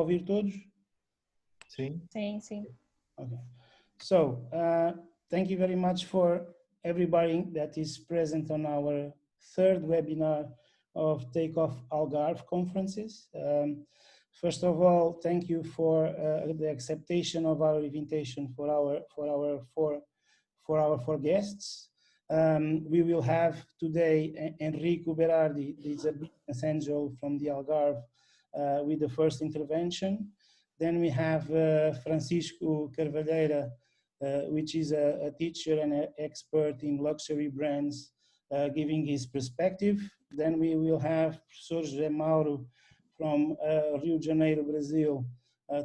ouvir todos? Sim. Sim, sim. Okay. So, thank you very much for everybody that is present on our third webinar of Takeoff Algarve conferences. First of all, thank you for the acceptation of our invitation for our four guests. We will have today Enrico Berardi, is a business angel from the Algarve, with the first intervention. Then we have Francisco Carvalheira, which is a teacher and an expert in luxury brands, giving his perspective. Then we will have Professor José Mauro from Rio de Janeiro, Brazil,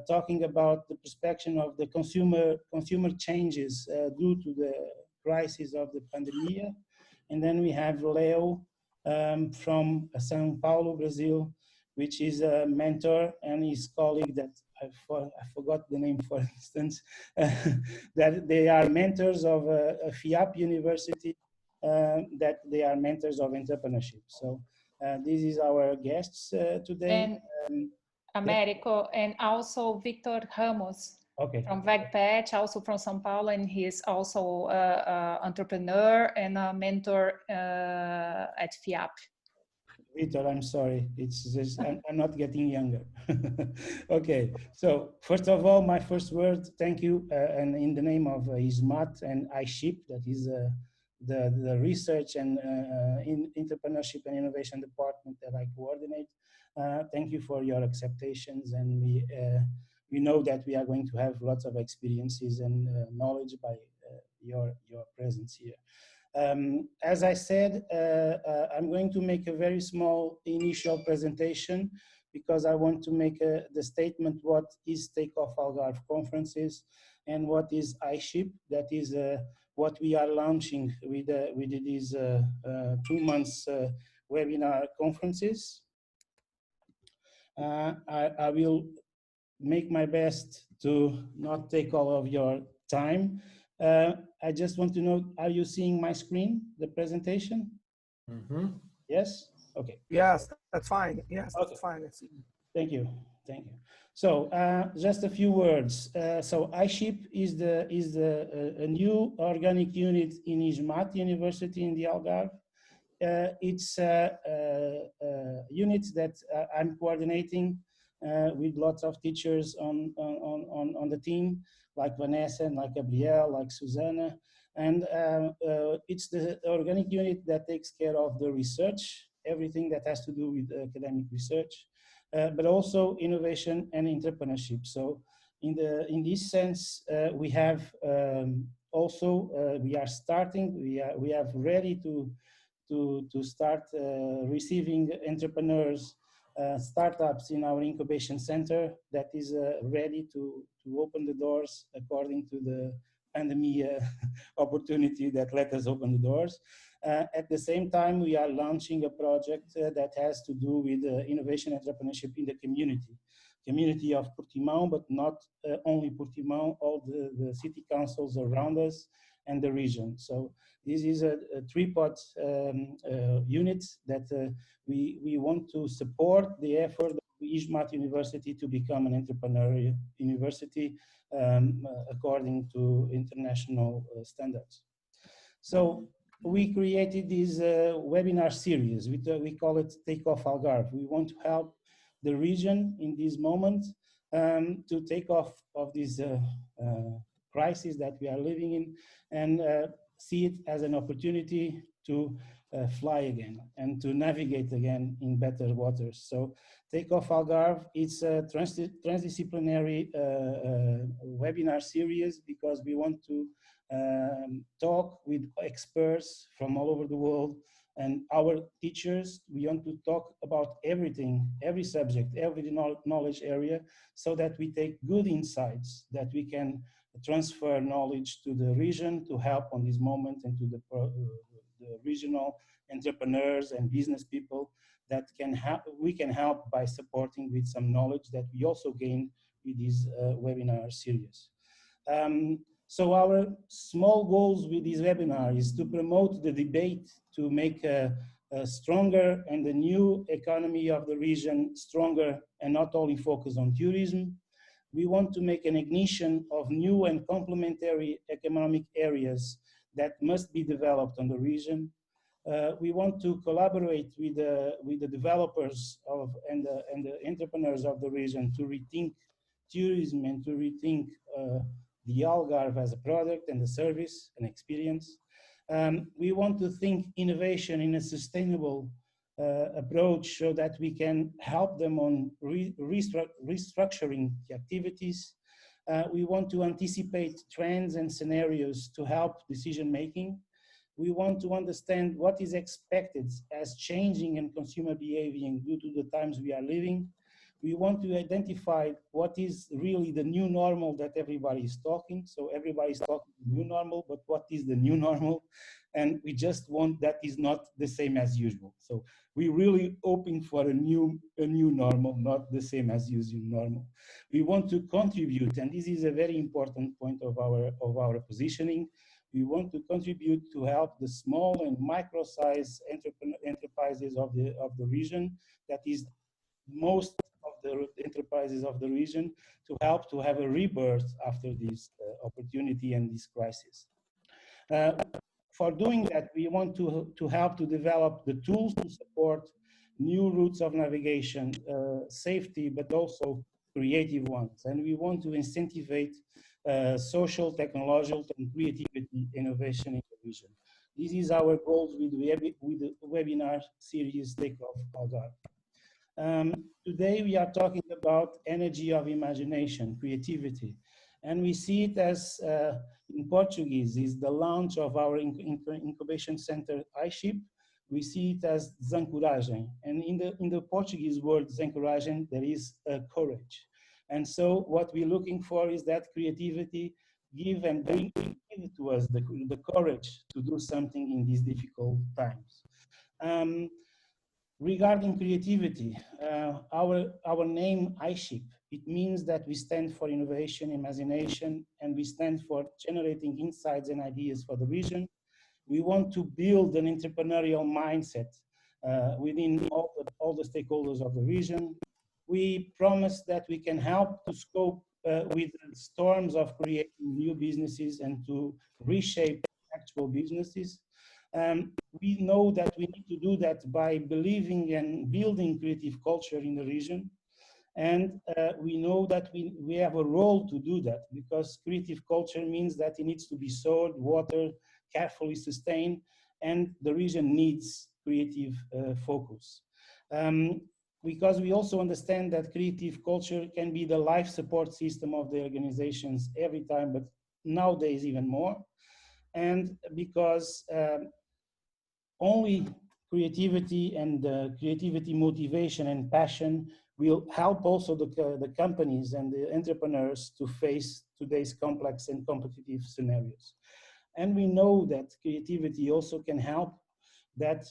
talking about the perspective of the consumer changes due to the crisis of the pandemic. And then we have Leo from São Paulo, Brazil, which is a mentor, and his colleague that I forgot the name, for instance, that they are mentors of a FIAP University, that they are mentors of entrepreneurship. So this is our guests today. And Américo, and also Victor Ramos. Okay. From VegPet, also from São Paulo, and he's also an entrepreneur and a mentor at FIAP. Victor, I'm sorry, it's just, I'm not getting younger. Okay, so first of all, my first word, thank you, and in the name of ISMAT and iShip, that is the research and in entrepreneurship and innovation department that I coordinate. Thank you for your acceptations, and we know that we are going to have lots of experiences and knowledge by your presence here. As I said, I'm going to make a very small initial presentation because I want to make the statement what is Takeoff Algarve conferences and what is iShip. That is what we are launching with these 2 months webinar conferences. I will make my best to not take all of your time. I just want to know, are you seeing my screen, the presentation? Mm-hmm. Yes? Okay. Yes, that's fine. Yes, okay. That's fine. Thank you. Thank you. So just a few words. So iShip is a new organic unit in ISMAT University in the Algarve. It's a unit that I'm coordinating with lots of teachers on the team, like Vanessa and like Gabrielle, like Susanna. And it's the organic unit that takes care of the research, everything that has to do with academic research, but also innovation and entrepreneurship. So in this sense, we have we are starting, we have ready to start receiving entrepreneurs, startups in our incubation center that is ready to open the doors according to the pandemic opportunity that let us open the doors. At the same time, we are launching a project that has to do with innovation entrepreneurship in the community of Portimão, but not only Portimão, all the city councils around us and the region. So this is a three-part unit that we want to support the effort of ISMAT University to become an entrepreneurial university according to international standards. So we created this webinar series. We call it Takeoff Algarve. We want to help the region in this moment to take off of this crisis that we are living in and see it as an opportunity to fly again and to navigate again in better waters. So Takeoff Algarve, it's a transdisciplinary webinar series because we want to talk with experts from all over the world and our teachers. We want to talk about everything, every subject, every knowledge area, so that we take good insights that we can transfer knowledge to the region to help on this moment and to the regional entrepreneurs and business people that we can help by supporting with some knowledge that we also gain with this webinar series. So our small goals with this webinar is to promote the debate, to make stronger and the new economy of the region stronger and not only focus on tourism. We want to make an ignition of new and complementary economic areas that must be developed on the region. We want to collaborate with the developers and the entrepreneurs of the region to rethink tourism and to rethink the Algarve as a product and a service and experience. We want to think innovation in a sustainable approach so that we can help them on restructuring the activities. We want to anticipate trends and scenarios to help decision making. We want to understand what is expected as changing in consumer behavior due to the times we are living. We want to identify what is really the new normal that everybody is talking. So everybody's talking new normal, but what is the new normal? And we just want that is not the same as usual. So we're really hoping for a new normal, not the same as usual normal. We want to contribute, and this is a very important point of our positioning. We want to contribute to help the small and micro-sized enterprises of the region, that is most of the enterprises of the region, to help to have a rebirth after this opportunity and this crisis. For doing that, we want to help to develop the tools to support new routes of navigation, safety, but also creative ones. And we want to incentivize social, technological, and creativity innovation in the region. This is our goals with the webinar series Takeoff Algarve. Today we are talking about energy of imagination, creativity, and we see it as, in Portuguese, is the launch of our incubation center, iShip. We see it as desencoragem, and in the Portuguese word desencoragem, there is courage. And so what we're looking for is that creativity give to us the courage to do something in these difficult times. Regarding creativity, our name iShip, it means that we stand for innovation, imagination, and we stand for generating insights and ideas for the region. We want to build an entrepreneurial mindset within all the stakeholders of the region. We promise that we can help to cope with storms of creating new businesses and to reshape actual businesses. We know that we need to do that by believing and building creative culture in the region. And we know that we have a role to do that, because creative culture means that it needs to be sowed, watered, carefully sustained, and the region needs creative focus. Because we also understand that creative culture can be the life support system of the organizations every time, but nowadays even more. And because only creativity and creativity motivation and passion will help also the companies and the entrepreneurs to face today's complex and competitive scenarios. And we know that creativity also can help that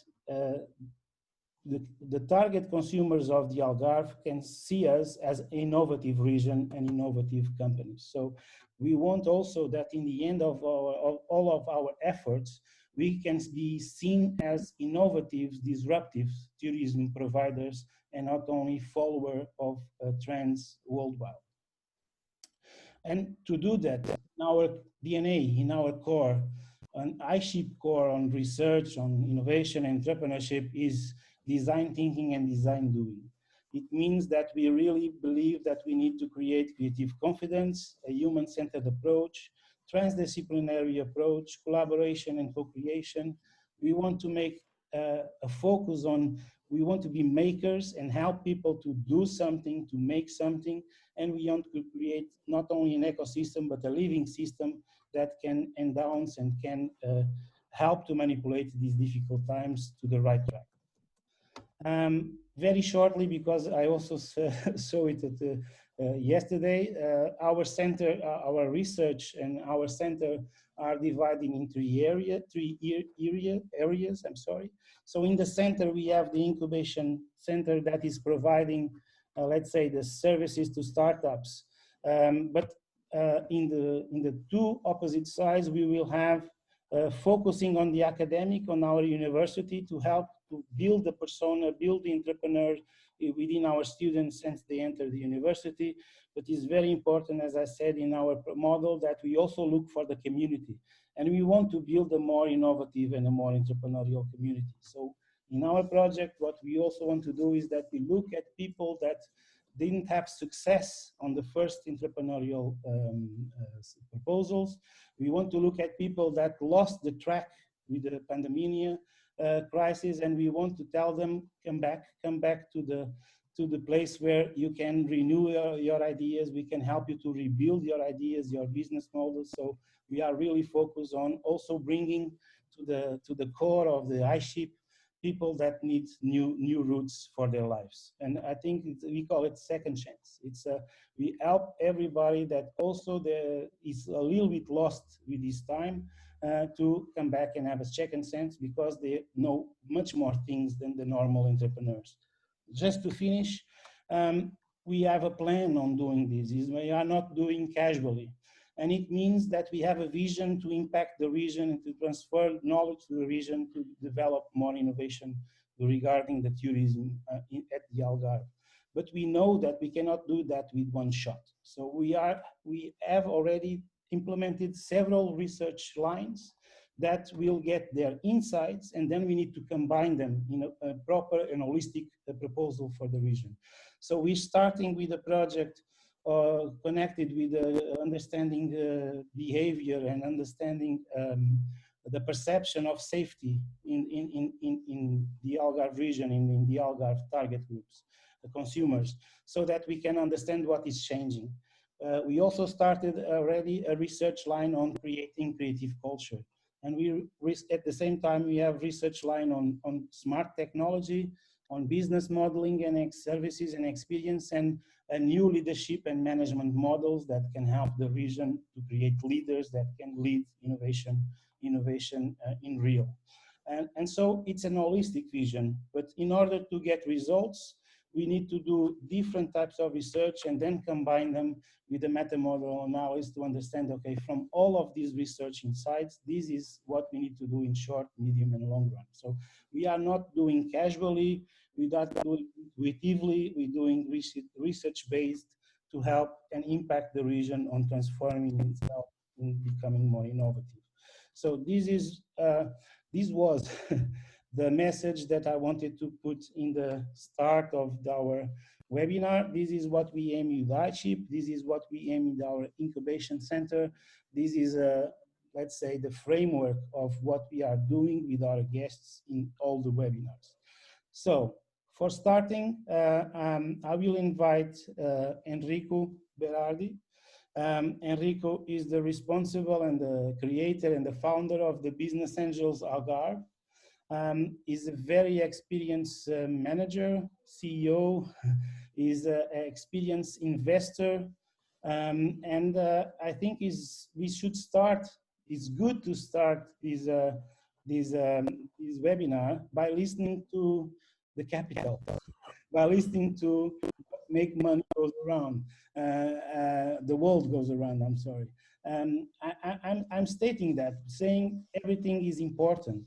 the target consumers of the Algarve can see us as an innovative region and innovative companies. So we want also that in the end of all of our efforts, we can be seen as innovative, disruptive tourism providers and not only follower of trends worldwide. And to do that, in our DNA, in our core, an iShip core on research, on innovation, entrepreneurship is design thinking and design doing. It means that we really believe that we need to create creative confidence, a human-centered approach, transdisciplinary approach, collaboration and co-creation. We want to make a focus on, we want to be makers and help people to do something, to make something, and we want to create not only an ecosystem, but a living system that can enhance and can help to manipulate these difficult times to the right track. Very shortly, because I also saw it at, yesterday, our center, our research and our center are divided in three areas. I'm sorry. So in the center, we have the incubation center that is providing, let's say, the services to startups. But in the two opposite sides, we will have focusing on the academic, on our university, to help to build the persona, build the entrepreneur within our students since they enter the university. But it's very important, as I said, in our model that we also look for the community. And we want to build a more innovative and a more entrepreneurial community. So in our project, what we also want to do is that we look at people that didn't have success on the first entrepreneurial proposals. We want to look at people that lost the track with the pandemic crisis, and we want to tell them, come back to the place where you can renew your ideas. We can help you to rebuild your ideas, your business models. So we are really focused on also bringing to the core of the iShip people that need new routes for their lives. And I think we call it second chance. It's we help everybody that also is a little bit lost with this time to come back and have a second chance, because they know much more things than the normal entrepreneurs. Just to finish, we have a plan on doing this. We are not doing casually. And it means that we have a vision to impact the region and to transfer knowledge to the region to develop more innovation regarding the tourism at the Algarve. But we know that we cannot do that with one shot. So we have already implemented several research lines that will get their insights, and then we need to combine them in a proper and holistic proposal for the region. So we're starting with a project connected with understanding behavior and understanding the perception of safety in the Algarve region, in the Algarve target groups, the consumers, so that we can understand what is changing. We also started already a research line on creating creative culture. And at the same time, we have research line on smart technology, on business modeling and services and experience, and new leadership and management models that can help the region to create leaders that can lead innovation in real. And so it's an holistic vision, but in order to get results, we need to do different types of research and then combine them with the meta-model analysis to understand, okay, from all of these research insights, this is what we need to do in short, medium, and long run. So we are not doing casually, we're not doing intuitively, we're doing research-based to help and impact the region on transforming itself and becoming more innovative. So this was the message that I wanted to put in the start of our webinar. This is what we aim with iShip. This is what we aim with our incubation center. This is, let's say, the framework of what we are doing with our guests in all the webinars. So for starting, I will invite Enrico Berardi. Enrico is the responsible and the creator and the founder of the Business Angels Algarve. Is a very experienced manager, CEO, is an experienced investor, and I think we should start. It's good to start this webinar by listening to the capital, by listening to make money goes around, the world goes around. I'm sorry. I'm stating that, saying everything is important,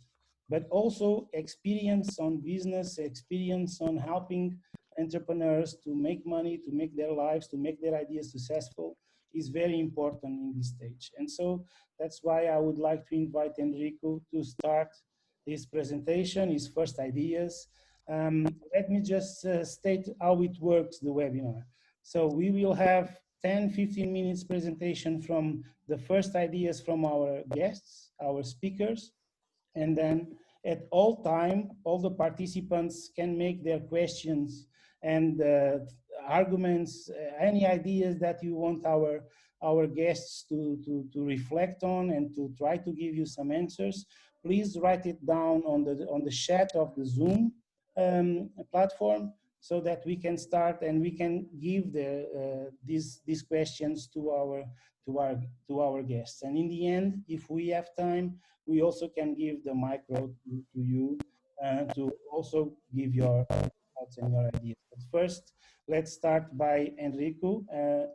but also experience on business, experience on helping entrepreneurs to make money, to make their lives, to make their ideas successful is very important in this stage. And so that's why I would like to invite Enrico to start his presentation, his first ideas. Let me just state how it works, the webinar. So we will have 10-15 minutes presentation from the first ideas from our guests, our speakers. And then at all time, all the participants can make their questions and arguments, any ideas that you want our guests to reflect on and to try to give you some answers. Please write it down on the chat of the Zoom platform, so that we can start and we can give these questions to our guests. And in the end, if we have time, we also can give the micro to you to also give your thoughts and your ideas. But first, let's start by Enrico.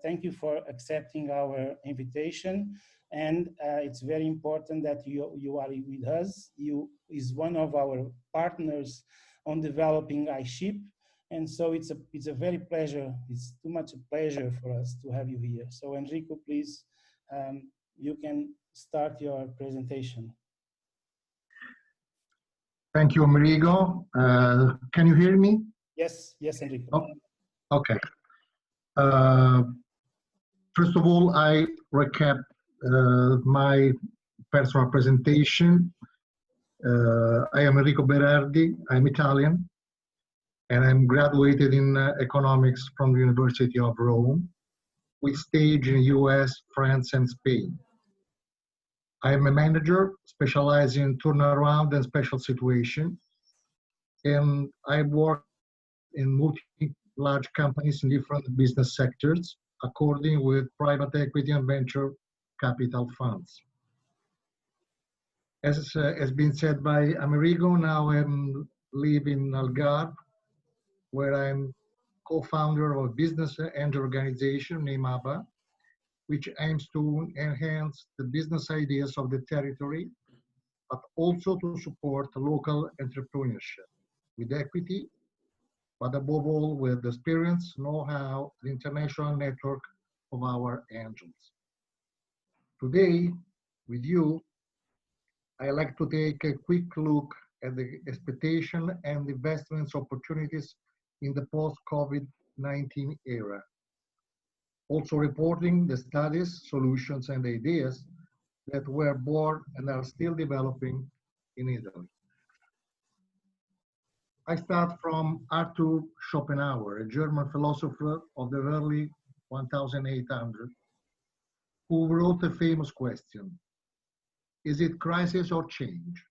Thank you for accepting our invitation. And it's very important that you are with us. You is one of our partners on developing iShip. And so it's a very pleasure. It's too much a pleasure for us to have you here. So Enrico, please, you can start your presentation. Thank you, Amerigo. Can you hear me? Yes, yes, Enrico. Oh, okay. First of all, I recap my personal presentation. I am Enrico Berardi. I'm Italian, and I'm graduated in economics from the University of Rome, with stage in US, France, and Spain. I am a manager specializing in turnaround and special situations, and I work in multi-large companies in different business sectors, according with private equity and venture capital funds. As has been said by Amerigo, now I live in Algarve, where I'm co-founder of a business and organization named ABBA, which aims to enhance the business ideas of the territory, but also to support local entrepreneurship with equity, but above all with the experience, know-how, the international network of our angels. Today, with you, I like to take a quick look at the expectation and investments opportunities in the post-COVID-19 era. Also reporting the studies, solutions, and ideas that were born and are still developing in Italy. I start from Arthur Schopenhauer, a German philosopher of the early 1800s, who wrote a famous question: is it crisis or change?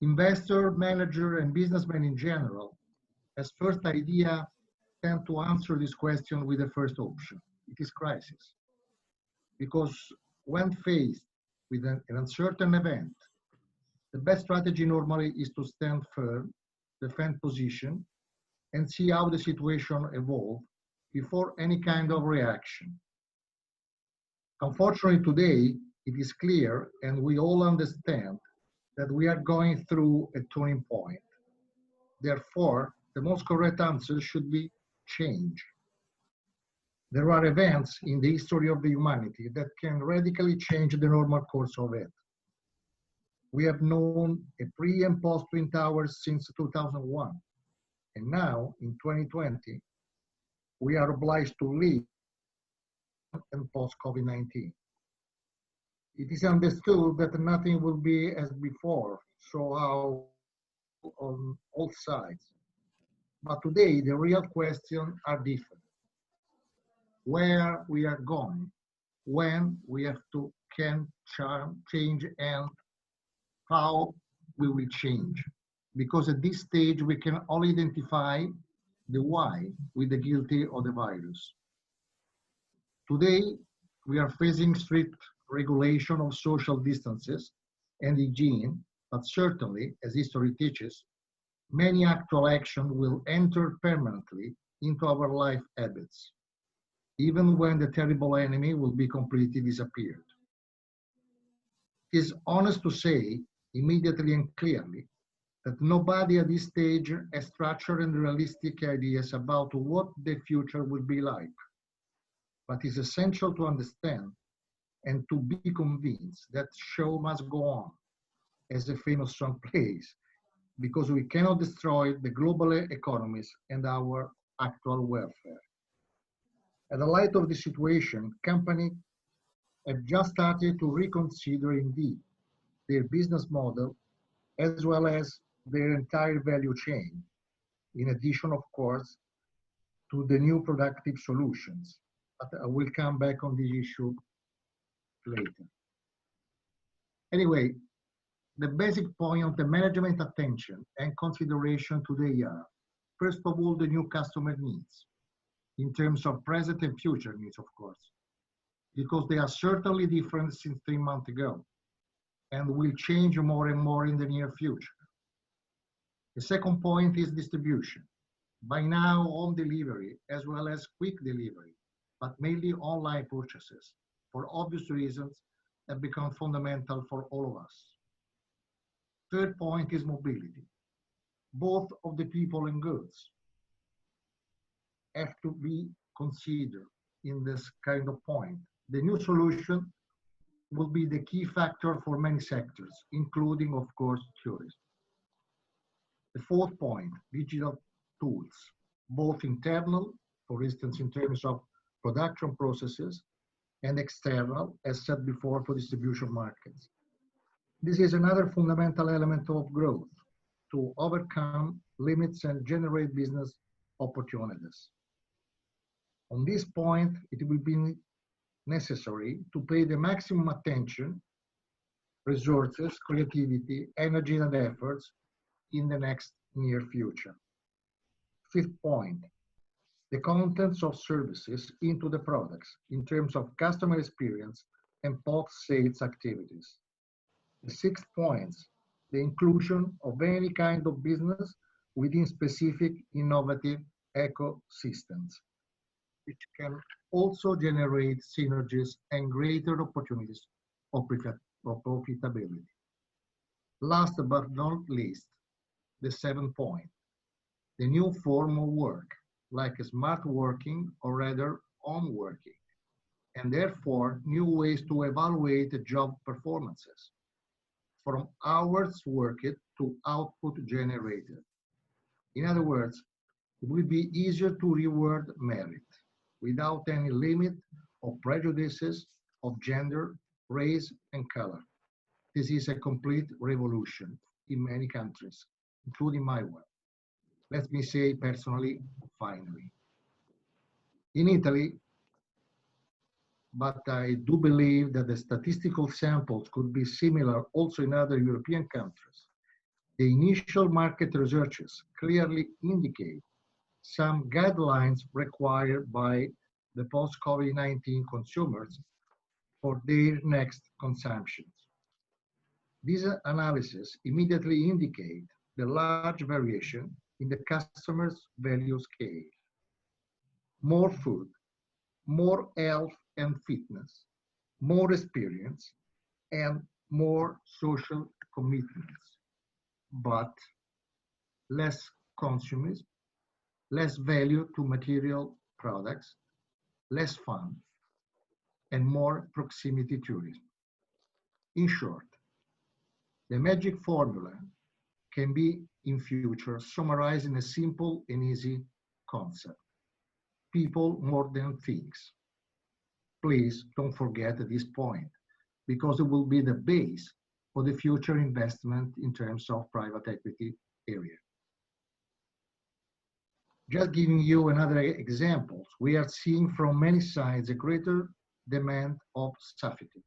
Investor, manager, and businessmen in general, as first idea, tend to answer this question with the first option. It is crisis. Because when faced with an uncertain event, the best strategy normally is to stand firm, defend position, and see how the situation evolves before any kind of reaction. Unfortunately, today, it is clear, and we all understand, that we are going through a turning point. Therefore, the most correct answer should be change. There are events in the history of the humanity that can radically change the normal course of it. We have known a pre and post Twin Towers since 2001. And now, in 2020, we are obliged to live and post COVID-19. It is understood that nothing will be as before, so how on all sides. But today, the real questions are different. Where we are going, when we have to can change, and how we will change. Because at this stage, we can only identify the why with the guilty of the virus. Today, we are facing strict regulation of social distances and hygiene, but certainly, as history teaches, many actual actions will enter permanently into our life habits, even when the terrible enemy will be completely disappeared. It is honest to say, immediately and clearly, that nobody at this stage has structured and realistic ideas about what the future will be like. But it's essential to understand and to be convinced that show must go on, as a famous song plays, because we cannot destroy the global economies and our actual welfare. At the light of the situation, companies have just started to reconsider indeed their business model as well as their entire value chain, in addition, of course, to the new productive solutions. But I will come back on this issue later. Anyway, the basic point of the management attention and consideration today are, first of all, the new customer needs, in terms of present and future needs, of course, because they are certainly different since 3 months ago and will change more and more in the near future. The second point is distribution. By now, home delivery, as well as quick delivery, but mainly online purchases for obvious reasons, have become fundamental for all of us. Third point is mobility. Both of the people and goods have to be considered in this kind of point. The new solution will be the key factor for many sectors, including, of course, tourism. The fourth point, digital tools, both internal, for instance, in terms of production processes, and external, as said before, for distribution markets. This is another fundamental element of growth to overcome limits and generate business opportunities. On this point, it will be necessary to pay the maximum attention, resources, creativity, energy, and efforts in the next near future. Fifth point, the contents of services into the products in terms of customer experience and post-sales activities. The sixth point, the inclusion of any kind of business within specific innovative ecosystems, which can also generate synergies and greater opportunities of profitability. Last but not least, the seventh point, the new form of work, like smart working or rather home working, and therefore new ways to evaluate job performances, from hours worked to output generated. In other words, it will be easier to reward merit without any limit of prejudices of gender, race, and color. This is a complete revolution in many countries, including my one. Let me say personally, finally. In Italy, but I do believe that the statistical samples could be similar also in other European countries. The initial market researches clearly indicate some guidelines required by the post-COVID-19 consumers for their next consumptions. These analyses immediately indicate the large variation in the customer's value scale. More food, more health and fitness, more experience, and more social commitments, but less consumerism, less value to material products, less fun, and more proximity tourism. In short, the magic formula can be in future summarized in a simple and easy concept. People more than things. Please don't forget this point, because it will be the base for the future investment in terms of private equity area. Just giving you another example, we are seeing from many sides a greater demand of safety.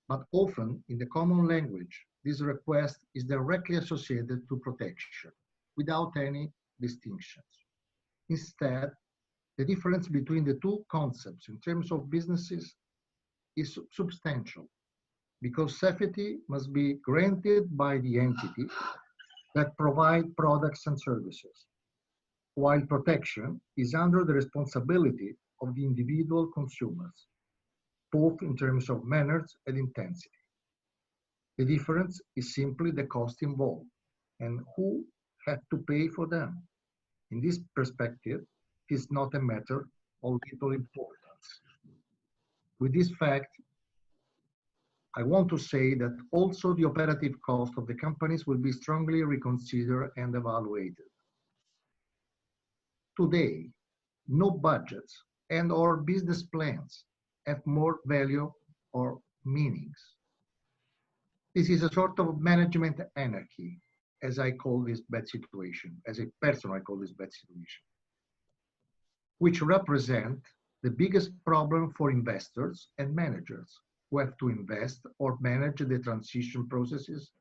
But often in the common language, this request is directly associated to protection without any distinctions. Instead, the difference between the two concepts in terms of businesses is substantial, because safety must be granted by the entity that provide products and services, while protection is under the responsibility of the individual consumers, both in terms of manners and intensity. The difference is simply the cost involved and who have to pay for them. In this perspective, it is not a matter of little importance. With this fact, I want to say that also the operative cost of the companies will be strongly reconsidered and evaluated. Today, no budgets and/or business plans have more value or meanings. This is a sort of management anarchy, as I call this bad situation, as a person I call this bad situation, which represent the biggest problem for investors and managers who have to invest or manage the transition processes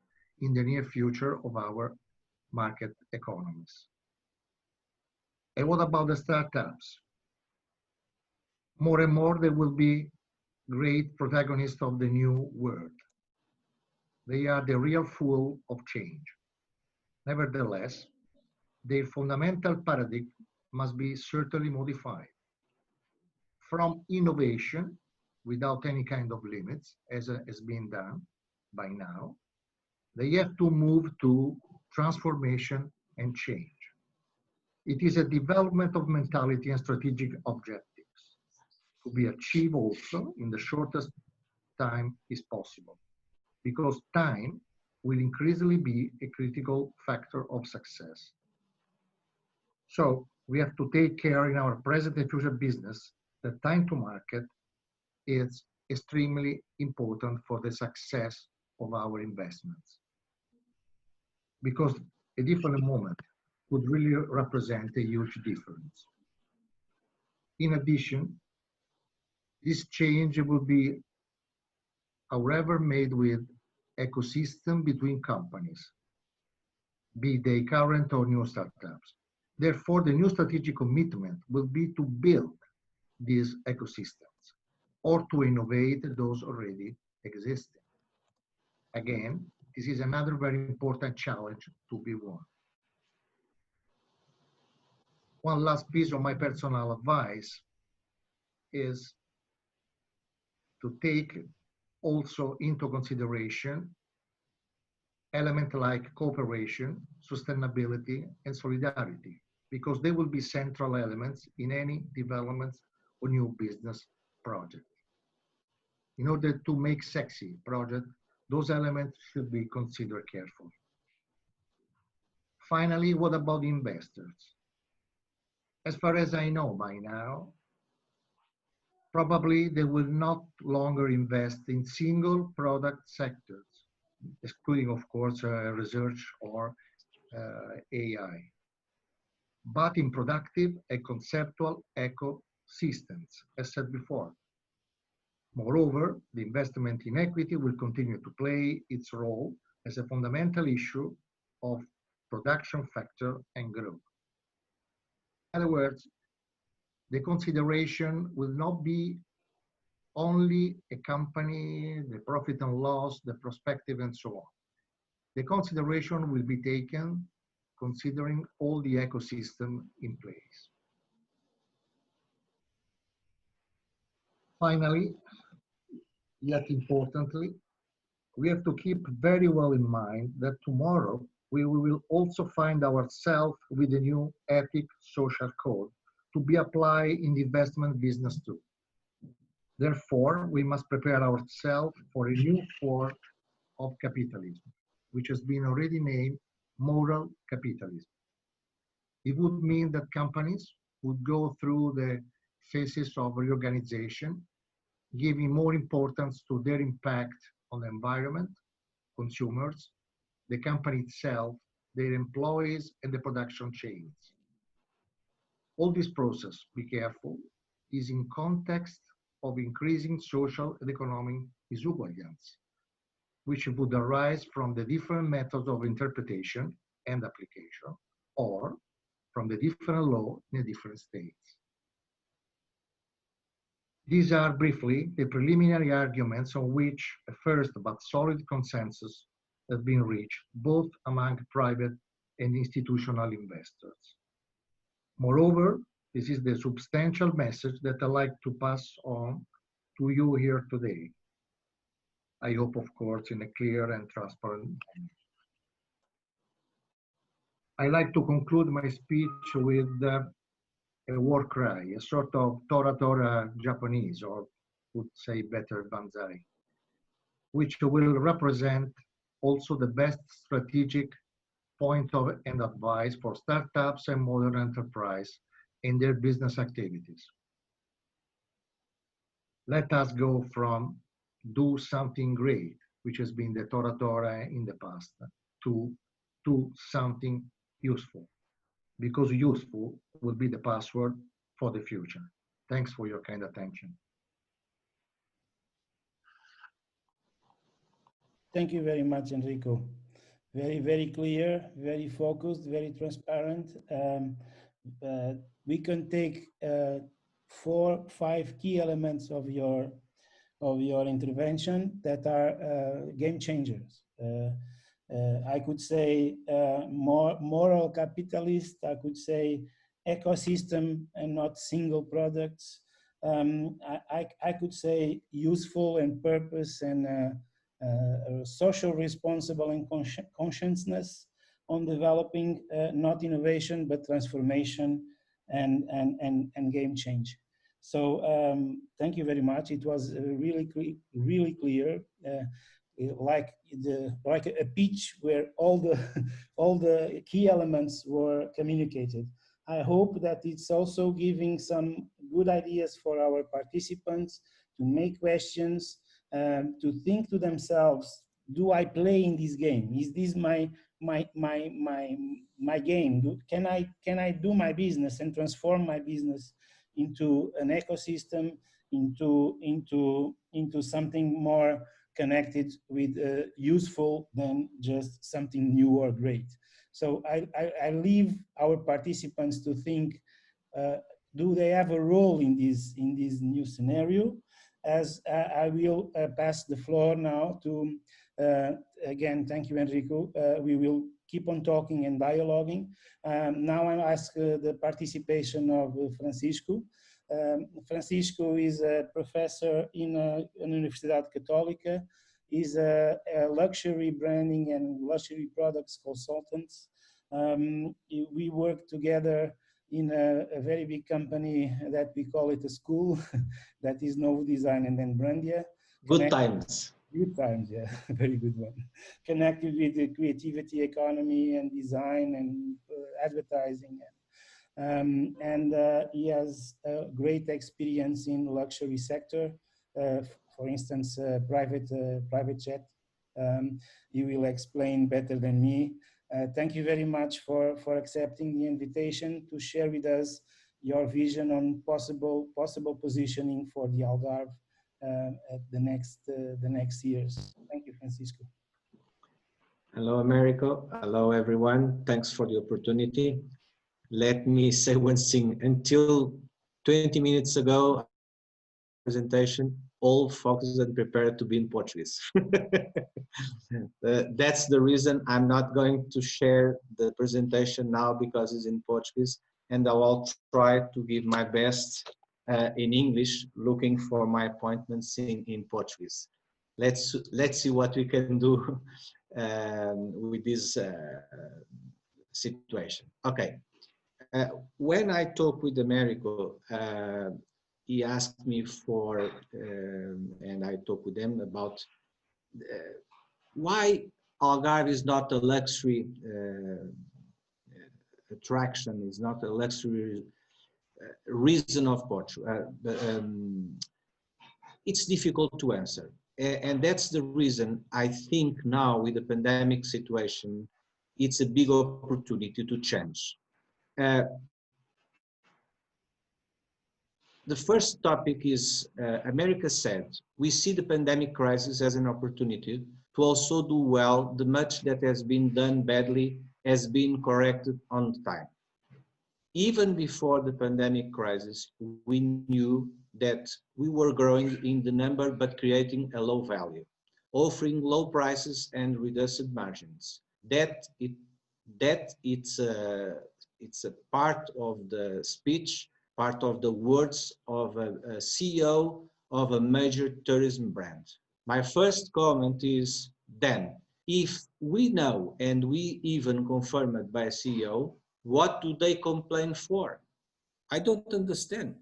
in the near future of our market economies. And what about the startups? More and more, they will be great protagonists of the new world. They are the real fuel of change. Nevertheless, their fundamental paradigm must be certainly modified from innovation without any kind of limits, as has been done by now. They have to move to transformation and change. It is a development of mentality and strategic objectives to be achieved also in the shortest time is possible, because time will increasingly be a critical factor of success. So we have to take care in our present and future business that time to market is extremely important for the success of our investments, because a different moment would really represent a huge difference. In addition, this change will be, however, made with ecosystem between companies, be they current or new startups. Therefore, the new strategic commitment will be to build these ecosystems or to innovate those already existing. Again, this is another very important challenge to be won. One last piece of my personal advice is to take also into consideration elements like cooperation, sustainability, and solidarity, because they will be central elements in any development or new business project. In order to make sexy project, those elements should be considered carefully. Finally, what about investors? As far as I know by now, probably they will not longer invest in single product sectors, excluding, of course, research or AI, but in productive and conceptual ecosystems, as said before. Moreover, the investment in equity will continue to play its role as a fundamental issue of production factor and growth. In other words, the consideration will not be only a company, the profit and loss, the perspective, and so on. The consideration will be taken considering all the ecosystem in place. Finally, yet importantly, we have to keep very well in mind that tomorrow we will also find ourselves with a new ethic social code to be applied in the investment business too. Therefore, we must prepare ourselves for a new form of capitalism, which has been already named moral capitalism. It would mean that companies would go through the phases of reorganization, giving more importance to their impact on the environment, consumers, the company itself, their employees, and the production chains. All this process, be careful, is in context of increasing social and economic disequilibriums, which would arise from the different methods of interpretation and application, or from the different law in the different states. These are briefly the preliminary arguments on which a first but solid consensus has been reached, both among private and institutional investors. Moreover, this is the substantial message that I'd like to pass on to you here today. I hope, of course, in a clear and transparent manner. I like to conclude my speech with a war cry, a sort of Tora Tora Japanese, or would say better Banzai, which will represent also the best strategic point of and advice for startups and modern enterprise in their business activities. Let us go from do something great, which has been the Tora Tora in the past, to something useful, because useful will be the password for the future. Thanks for your kind attention. Thank you very much, Enrico. Very, very clear, very focused, very transparent. We can take 4, 5 key elements of your intervention that are game changers. I could say moral capitalist, I could say ecosystem and not single products. I could say useful and purpose and social responsible and consciousness on developing not innovation but transformation and game change. So thank you very much. It was really clear, like a pitch where all the all the key elements were communicated. I hope that it's also giving some good ideas for our participants to make questions, to think to themselves: do I play in this game? Is this my game? Can I do my business and transform my business into an ecosystem, into something more connected with useful than just something new or great? So I leave our participants to think: do they have a role in this new scenario? As I will pass the floor now to, again, thank you, Enrico. We will keep on talking and dialoguing. Now I'll ask the participation of Francisco. Francisco is a professor in Universidade Católica. He's a luxury branding and luxury products consultant. We work together in a very big company that we call it a school, that is Novo Design and then Brandia. Good times. Good times, yeah, very good one. Connected with the creativity economy and design and advertising. He has a great experience in luxury sector. For instance, private jet. He will explain better than me. Thank you very much for accepting the invitation to share with us your vision on possible positioning for the Algarve at the next years. Thank you, Francisco. Hello, Americo. Hello, everyone. Thanks for the opportunity. Let me say one thing. Until 20 minutes ago, presentation all focused and prepared to be in Portuguese. That's the reason I'm not going to share the presentation now, because it's in Portuguese, and I will try to give my best in English, looking for my appointments in Portuguese. Let's see what we can do with this situation. Okay. When I talk with Americo, he asked me for, and I talk with them about why Algarve is not a luxury attraction, is not a luxury reason of Portugal. It's difficult to answer. And that's the reason I think now with the pandemic situation, it's a big opportunity to change. The first topic is, America said, we see the pandemic crisis as an opportunity to also do well. The much that has been done badly has been corrected on time. Even before the pandemic crisis, we knew that we were growing in the number, but creating a low value, offering low prices and reduced margins. It's a part of the speech, part of the words of a CEO of a major tourism brand. My first comment is, then, if we know, and we even confirmed by a CEO, what do they complain for? I don't understand.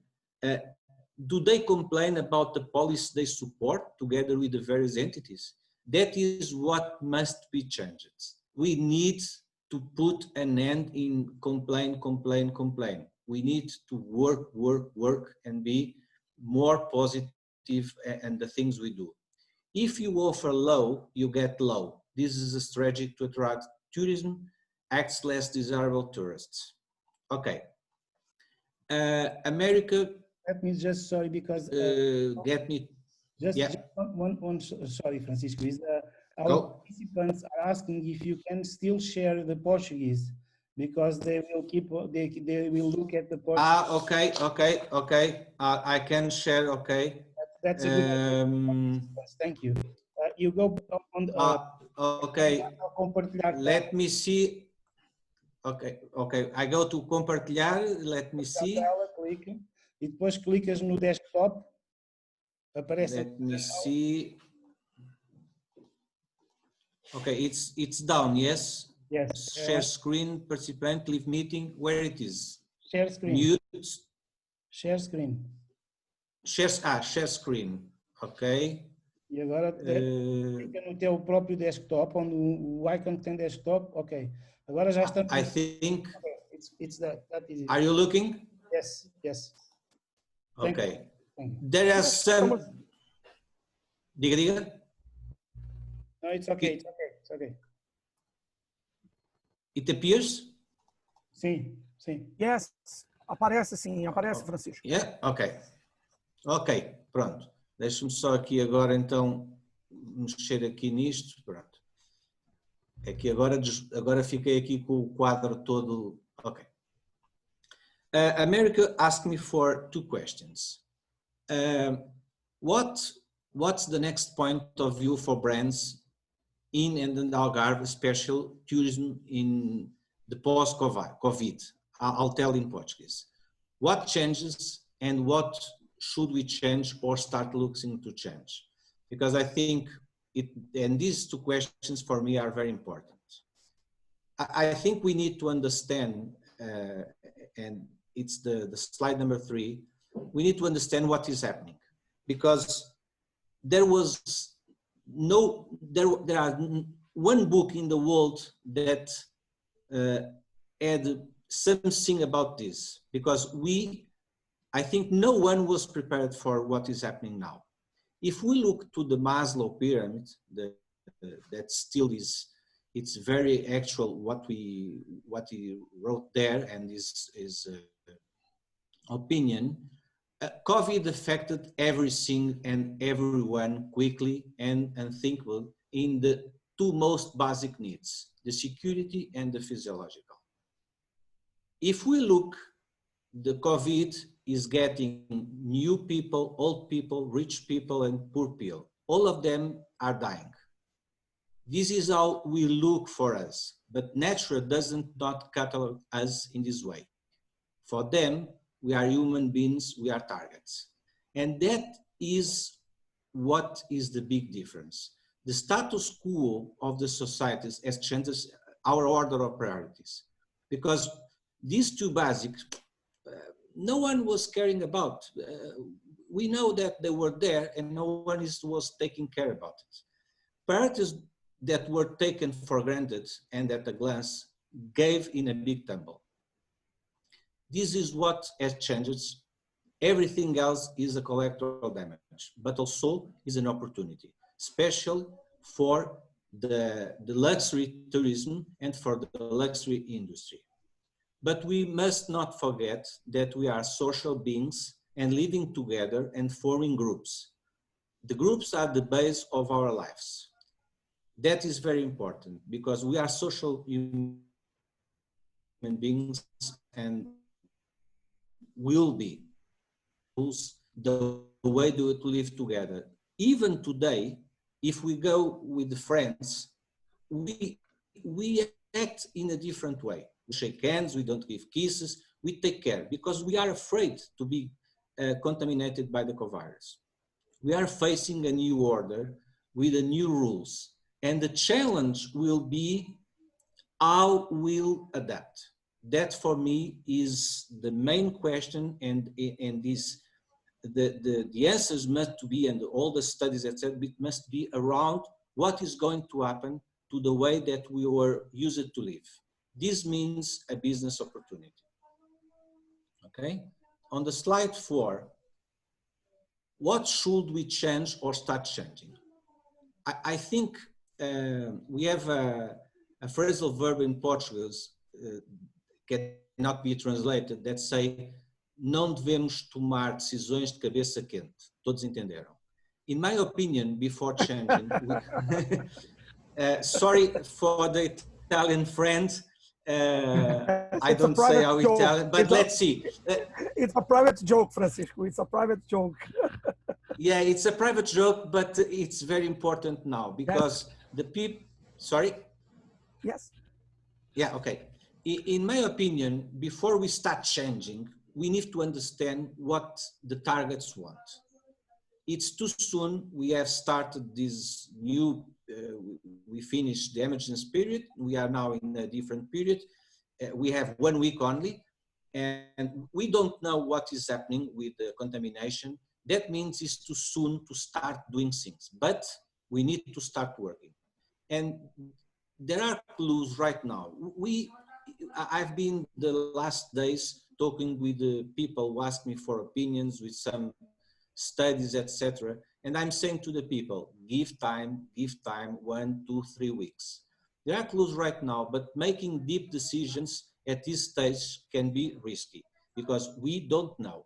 Do they complain about the policy they support together with the various entities? That is what must be changed. We need to put an end in complain. We need to work and be more positive in the things we do. If you offer low, you get low. This is a strategy to attract tourism, acts less desirable tourists. Okay. America. Let me just, sorry, because get me. Just one sorry, Francisco. Is our participants are asking if you can still share the Portuguese, because they will keep they will look at the Portuguese. Okay. I can share. Okay. That's a good idea. Thank you. You go on. Okay. Let me see. Okay. I go to compartilhar. Let me see. Click. e depois clicas no desktop, aparece... Let me see. Okay, it's down, yes? Yes. Share screen, participant, leave meeting, where it is? Share screen. Mute. Share screen. Share screen, ok. E agora clica no teu próprio desktop, onde o icon tem desktop, ok. Agora já estamos... I think... Okay. It's that easy. Are you looking? Yes, yes. Okay. Thank you. There are some... Diga. No, it's okay, it's okay, it's okay. It appears? Sim, sim. Yes, aparece sim, aparece, Francisco. Yeah, ok. Ok, pronto. Deixa-me só aqui agora então mexer aqui nisto, pronto. É que agora fiquei aqui com o quadro todo, ok. America asked me for 2 questions. What's the next point of view for brands in and Algarve, special tourism in the post-COVID? I'll tell in Portuguese. What changes and what should we change or start looking to change? Because I think and these 2 questions for me are very important. I think we need to understand, and it's the slide number 3, we need to understand what is happening, because there are 1 book in the world that had something about this, because I think no one was prepared for what is happening now. If we look to the Maslow pyramid, that still is, it's very actual what he wrote there, and his opinion. COVID affected everything and everyone quickly and unthinkable in the 2 most basic needs, the security and the physiological. If we look, the COVID is getting new people, old people, rich people, and poor people. All of them are dying. This is how we look for us, but nature doesn't not catalog us in this way. For them, we are human beings, we are targets. And that is what is the big difference. The status quo of the societies has changed our order of priorities, because these 2 basics, no one was caring about. We know that they were there and no one was taking care about it. Priorities that were taken for granted and at a glance gave in a big tumble. This is what has changed. Everything else is a collateral damage, but also is an opportunity, especially for the luxury tourism and for the luxury industry. But we must not forget that we are social beings and living together and forming groups. The groups are the base of our lives. That is very important, because we are social human beings and will be the way to live together. Even today, if we go with friends, we act in a different way. We shake hands, we don't give kisses, we take care, because we are afraid to be contaminated by the coronavirus. We are facing a new order with the new rules, and the challenge will be how we'll adapt. That for me is the main question, and this the answers must be, and all the studies that said it must be around what is going to happen to the way that we were used to live. This means a business opportunity. Okay, on the slide 4, what should we change or start changing? I think we have a phrasal verb in Portuguese cannot be translated that say não devemos tomar decisões de cabeça quente. Todos entenderam? In my opinion, before changing, sorry for the Italian friends, I don't say how Italian, but let's see. It's a private joke, Francisco. It's a private joke. Yeah, it's a private joke, but it's very important now, because yes. The people, sorry? Yes. Yeah, okay. In my opinion, before we start changing, we need to understand what the targets want. It's too soon. We have started this new, we finished the emergency period. We are now in a different period. We have 1 week only, and we don't know what is happening with the contamination. That means it's too soon to start doing things, but we need to start working. And there are clues right now. I've been the last days talking with the people who ask me for opinions, with some studies, etc. And I'm saying to the people, give time, 1, 2, 3 weeks. There are clues right now, but making deep decisions at this stage can be risky because we don't know.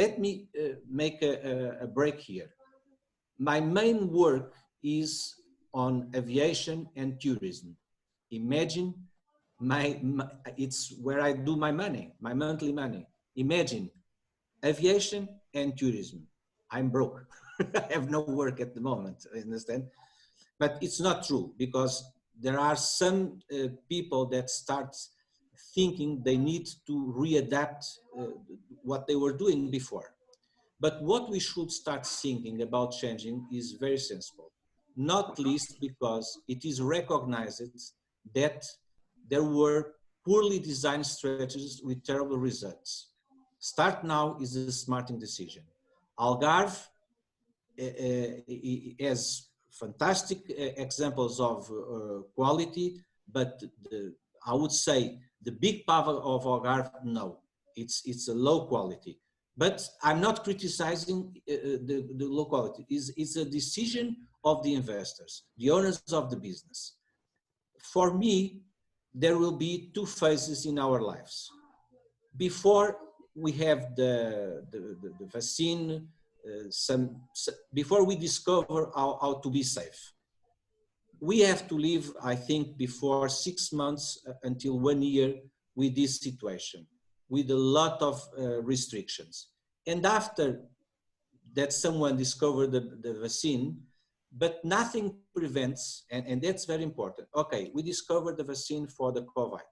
Let me make a break here. My main work is on aviation and tourism. Imagine it's where I do my money, my monthly money. Imagine aviation and tourism. I'm broke. I have no work at the moment, I understand? But it's not true, because there are some people that start thinking they need to readapt what they were doing before. But what we should start thinking about changing is very sensible, not least because it is recognized that there were poorly designed strategies with terrible results. Start now is a smarting decision. Algarve has fantastic examples of quality, but I would say the big power of Algarve, no, it's a low quality. But I'm not criticizing the low quality. It's a decision of the investors, the owners of the business. For me, there will be 2 phases in our lives. Before we have the vaccine, before we discover how to be safe. We have to live, I think, before 6 months until 1 year with this situation, with a lot of restrictions. And after that, someone discovered the vaccine, but nothing prevents, and that's very important. Okay, we discovered the vaccine for the COVID.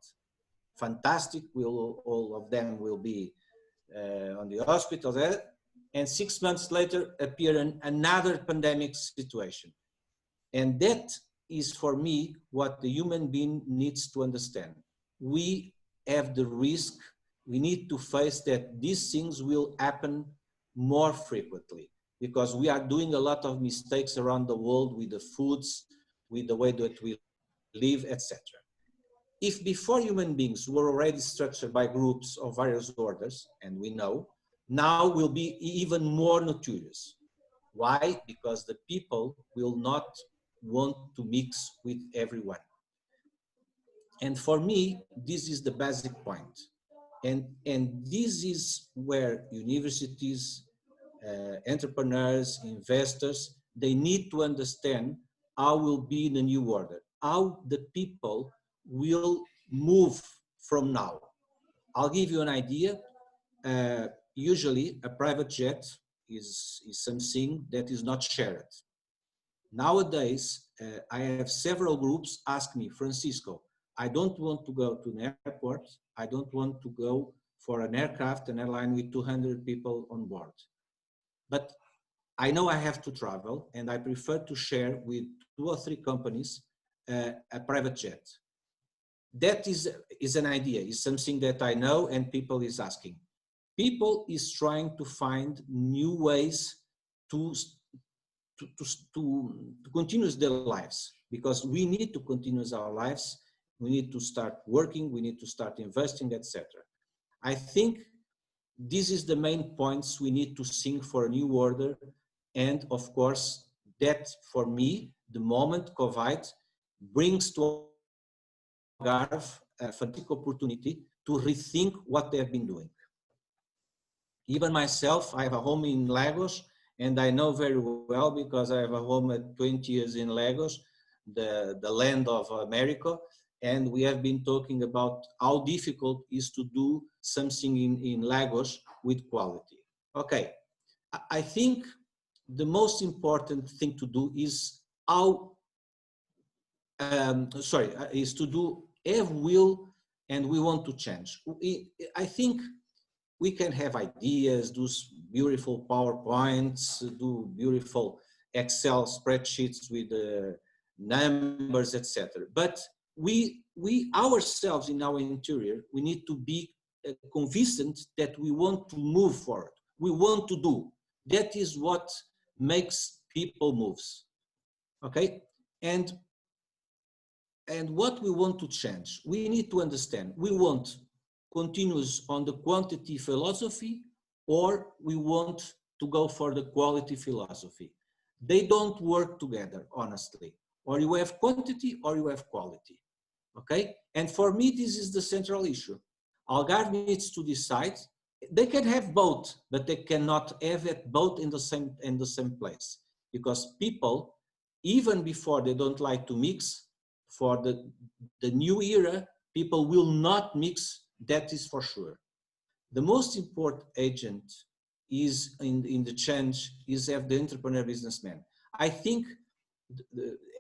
Fantastic, all of them will be on the hospital there. And 6 months later appear another pandemic situation. And that is, for me, what the human being needs to understand. We have the risk, we need to face that these things will happen more frequently, because we are doing a lot of mistakes around the world with the foods, with the way that we live, etc. If before human beings were already structured by groups of various orders, and we know, now will be even more notorious. Why? Because the people will not want to mix with everyone. And for me, this is the basic point. And this is where universities, entrepreneurs, investors, they need to understand how will be the new order, how the people will move from now. I'll give you an idea. Usually a private jet is something that is not shared. Nowadays, I have several groups ask me, Francisco, I don't want to go to an airport. I don't want to go for an aircraft, an airline with 200 people on board. But I know I have to travel, and I prefer to share with 2 or 3 companies a private jet. That is an idea, is something that I know and people is asking. People is trying to find new ways to continue their lives, because we need to continue our lives. We need to start working, we need to start investing, etc. I think this is the main points we need to think for a new order. And of course, that for me, the moment COVID brings to Algarve a fantastic opportunity to rethink what they have been doing. Even myself, I have a home in Lagos, and I know very well, because I have a home at 20 years in Lagos, the land of America, and we have been talking about how difficult it is to do something in Lagos with quality. Okay, I think the most important thing to do is is to do have will, and we want to change. I think we can have ideas, do beautiful PowerPoints, do beautiful Excel spreadsheets with numbers, etc. But we ourselves in our interior, we need to be convinced that we want to move forward. We want to do. That is what makes people moves. Okay? And what we want to change, we need to understand. We want continuous on the quantity philosophy, or we want to go for the quality philosophy. They don't work together, honestly. Or you have quantity or you have quality. Okay? And for me, this is the central issue. Algarve needs to decide. They can have both, but they cannot have it both in the same place. Because people, even before they don't like to mix, for the new era, people will not mix, that is for sure. The most important agent is in the change is have the entrepreneur businessman. I think,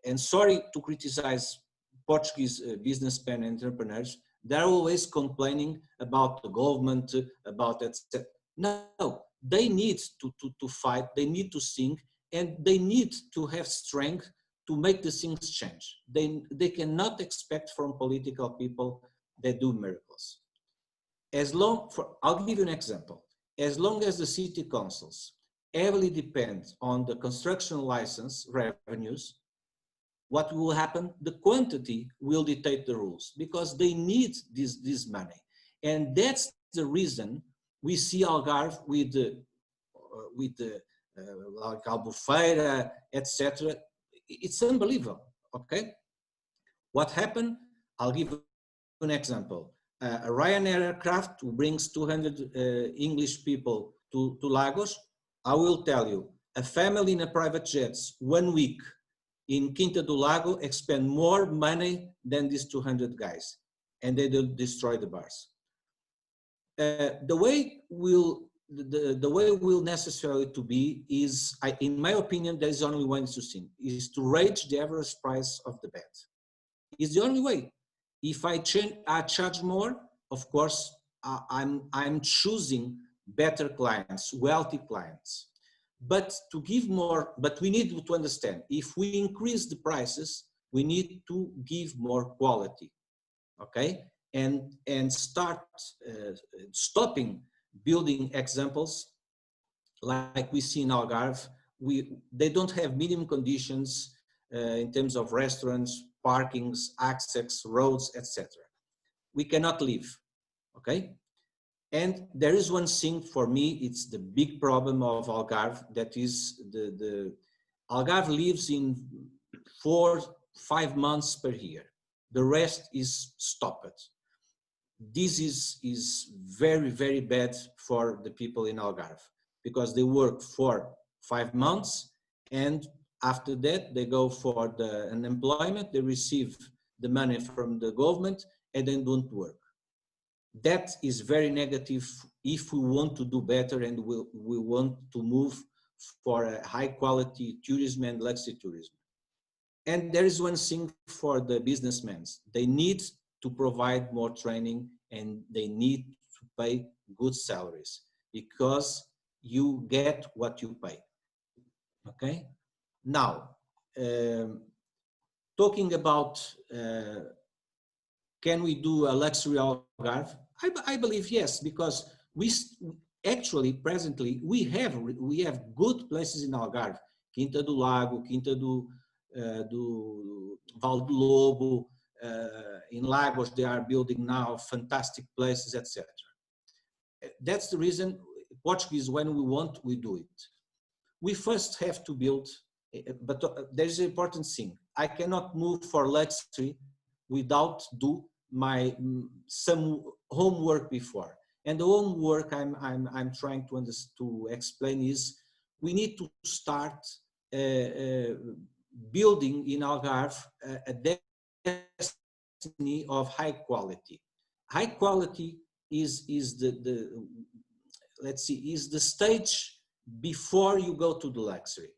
and sorry to criticize Portuguese businessmen and entrepreneurs, they're always complaining about the government, about that. No, they need to fight, they need to sing, and they need to have strength to make the things change. They cannot expect from political people that do miracles. I'll give you an example. As long as the city councils heavily depend on the construction license revenues, what will happen? The quantity will dictate the rules because they need this money. And that's the reason we see Algarve with the like Albufeira, etc. It's unbelievable, okay? What happened? I'll give you an example. A Ryanair aircraft who brings 200 English people to Lagos. I will tell you, a family in a private jets 1 week in Quinta do Lago expend more money than these 200 guys, and they don't destroy the bars. The way will necessarily to be is, in my opinion, there is only one to thing, is to raise the average price of the bed. It's the only way. If I charge more, of course, I'm choosing better clients, wealthy clients. But to give more, but we need to understand, if we increase the prices, we need to give more quality, okay? And start stopping building examples like we see in Algarve. They don't have minimum conditions in terms of restaurants, parkings, access, roads, etc. We cannot live, okay? And there is one thing for me, it's the big problem of Algarve, that is the Algarve lives in 4-5 months per year. The rest is stopped. This is very, very bad for the people in Algarve because they work for 5 months and after that they go for the unemployment, they receive the money from the government and then don't work. That is very negative if we want to do better and we want to move for a high quality tourism and luxury tourism. And there is one thing for the businessmen. They need to provide more training and they need to pay good salaries because you get what you pay. Okay? Now, talking about can we do a luxury Algarve? I believe yes, because we actually presently we have good places in Algarve, Quinta do Lago, Quinta do Val do Lobo, in Lagos they are building now fantastic places, etc. That's the reason Portuguese, when we want, we do it. We first have to build, but there's an important thing. I cannot move for luxury without do some homework before. And the homework I'm trying to explain is we need to start building in Algarve a destiny of high quality. High quality is let's see, is the stage before you go to the luxury.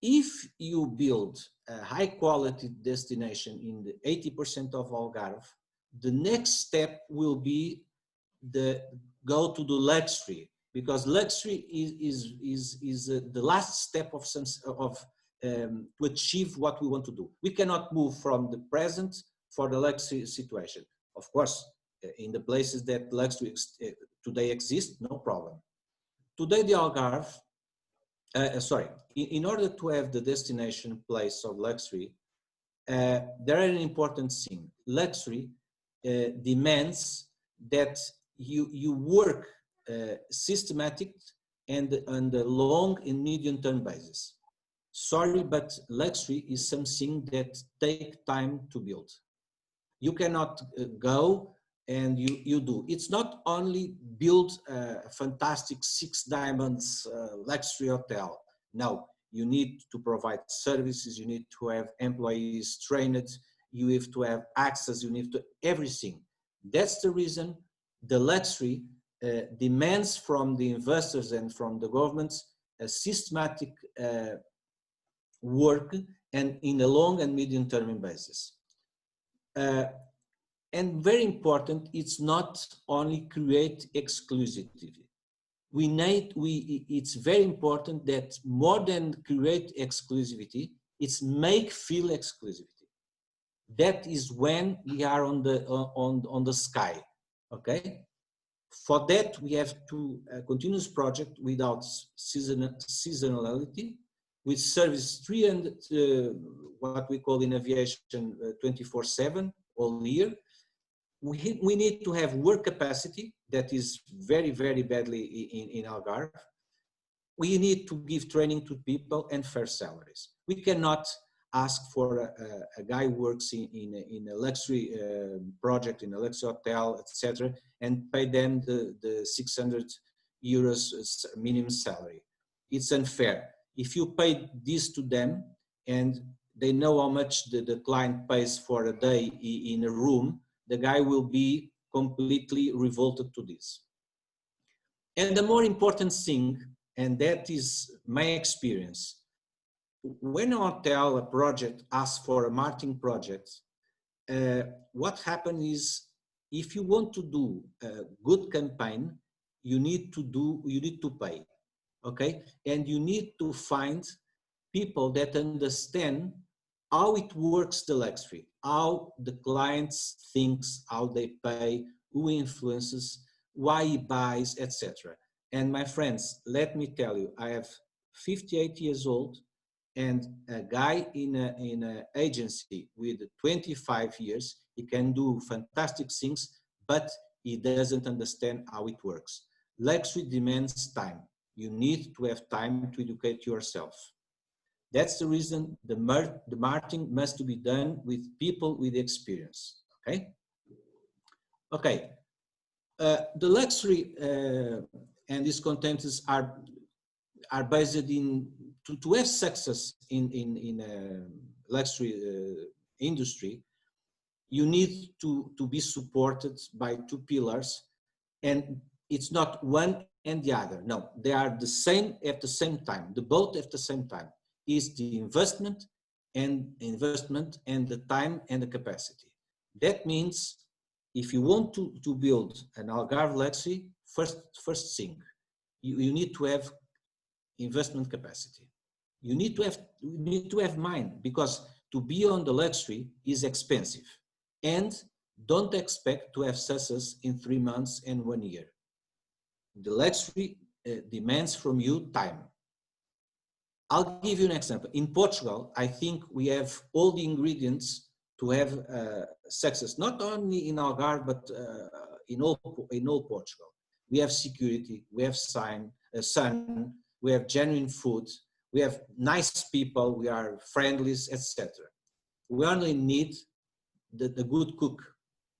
If you build a high quality destination in the 80% of Algarve, the next step will be the go to the luxury, because luxury is the last step of to achieve what we want to do. We cannot move from the present for the luxury situation. Of course, in the places that luxury today exists, no problem. Today, the Algarve, in order to have the destination place of luxury, there are an important thing. Luxury demands that you work systematic and on the long and medium term basis. Sorry, but luxury is something that takes time to build. You cannot go and you do. It's not only build a fantastic 6 diamonds luxury hotel. No, you need to provide services, you need to have employees trained, you have to have access, you need to everything. That's the reason the luxury demands from the investors and from the governments a systematic work and in a long and medium term basis. And very important, it's not only create exclusivity. It's very important that more than create exclusivity, it's make feel exclusivity. That is when we are on the sky, okay? For that, we have to continuous project without seasonality, with service 300, what we call in aviation 24/7 all year. We need to have work capacity that is very, very badly in Algarve. We need to give training to people and fair salaries. We cannot ask for a guy who works in a luxury project, in a luxury hotel, etc., and pay them the 600 euros minimum salary. It's unfair. If you pay this to them and they know how much the client pays for a day in a room, the guy will be completely revolted to this. And the more important thing, and that is my experience, when a hotel, a project asks for a marketing project, what happens is, if you want to do a good campaign, you need to pay, okay? And you need to find people that understand how it works, the luxury, how the clients thinks, how they pay, who influences, why he buys, etc. And my friends, let me tell you, I have 58 years old, and a guy in an agency with 25 years, he can do fantastic things, but he doesn't understand how it works. Luxury demands time. You need to have time to educate yourself. That's the reason the marketing must be done with people with experience, okay? Okay, the luxury and these contents are based in, to have success in luxury industry, you need to be supported by 2 pillars, and it's not one and the other. No, they are the same at the same time, the both at the same time. Is the investment and the time and the capacity. That means if you want to build an Algarve luxury, first thing, you need to have investment capacity. You need to have mind, because to be on the luxury is expensive, and don't expect to have success in 3 months and 1 year. The luxury demands from you time. I'll give you an example. In Portugal, I think we have all the ingredients to have success, not only in Algarve, but in all Portugal. We have security, we have sun, we have genuine food, we have nice people, we are friendly, etc. We only need the good cook,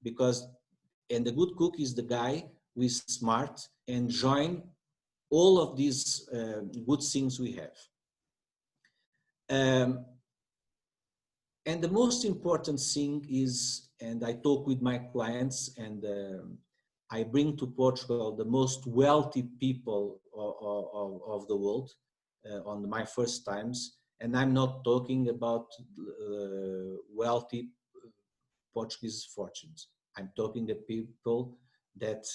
and the good cook is the guy who is smart and join all of these good things we have. And the most important thing is, and I talk with my clients, and I bring to Portugal the most wealthy people of the world on my first times, and I'm not talking about wealthy Portuguese fortunes. I'm talking the people that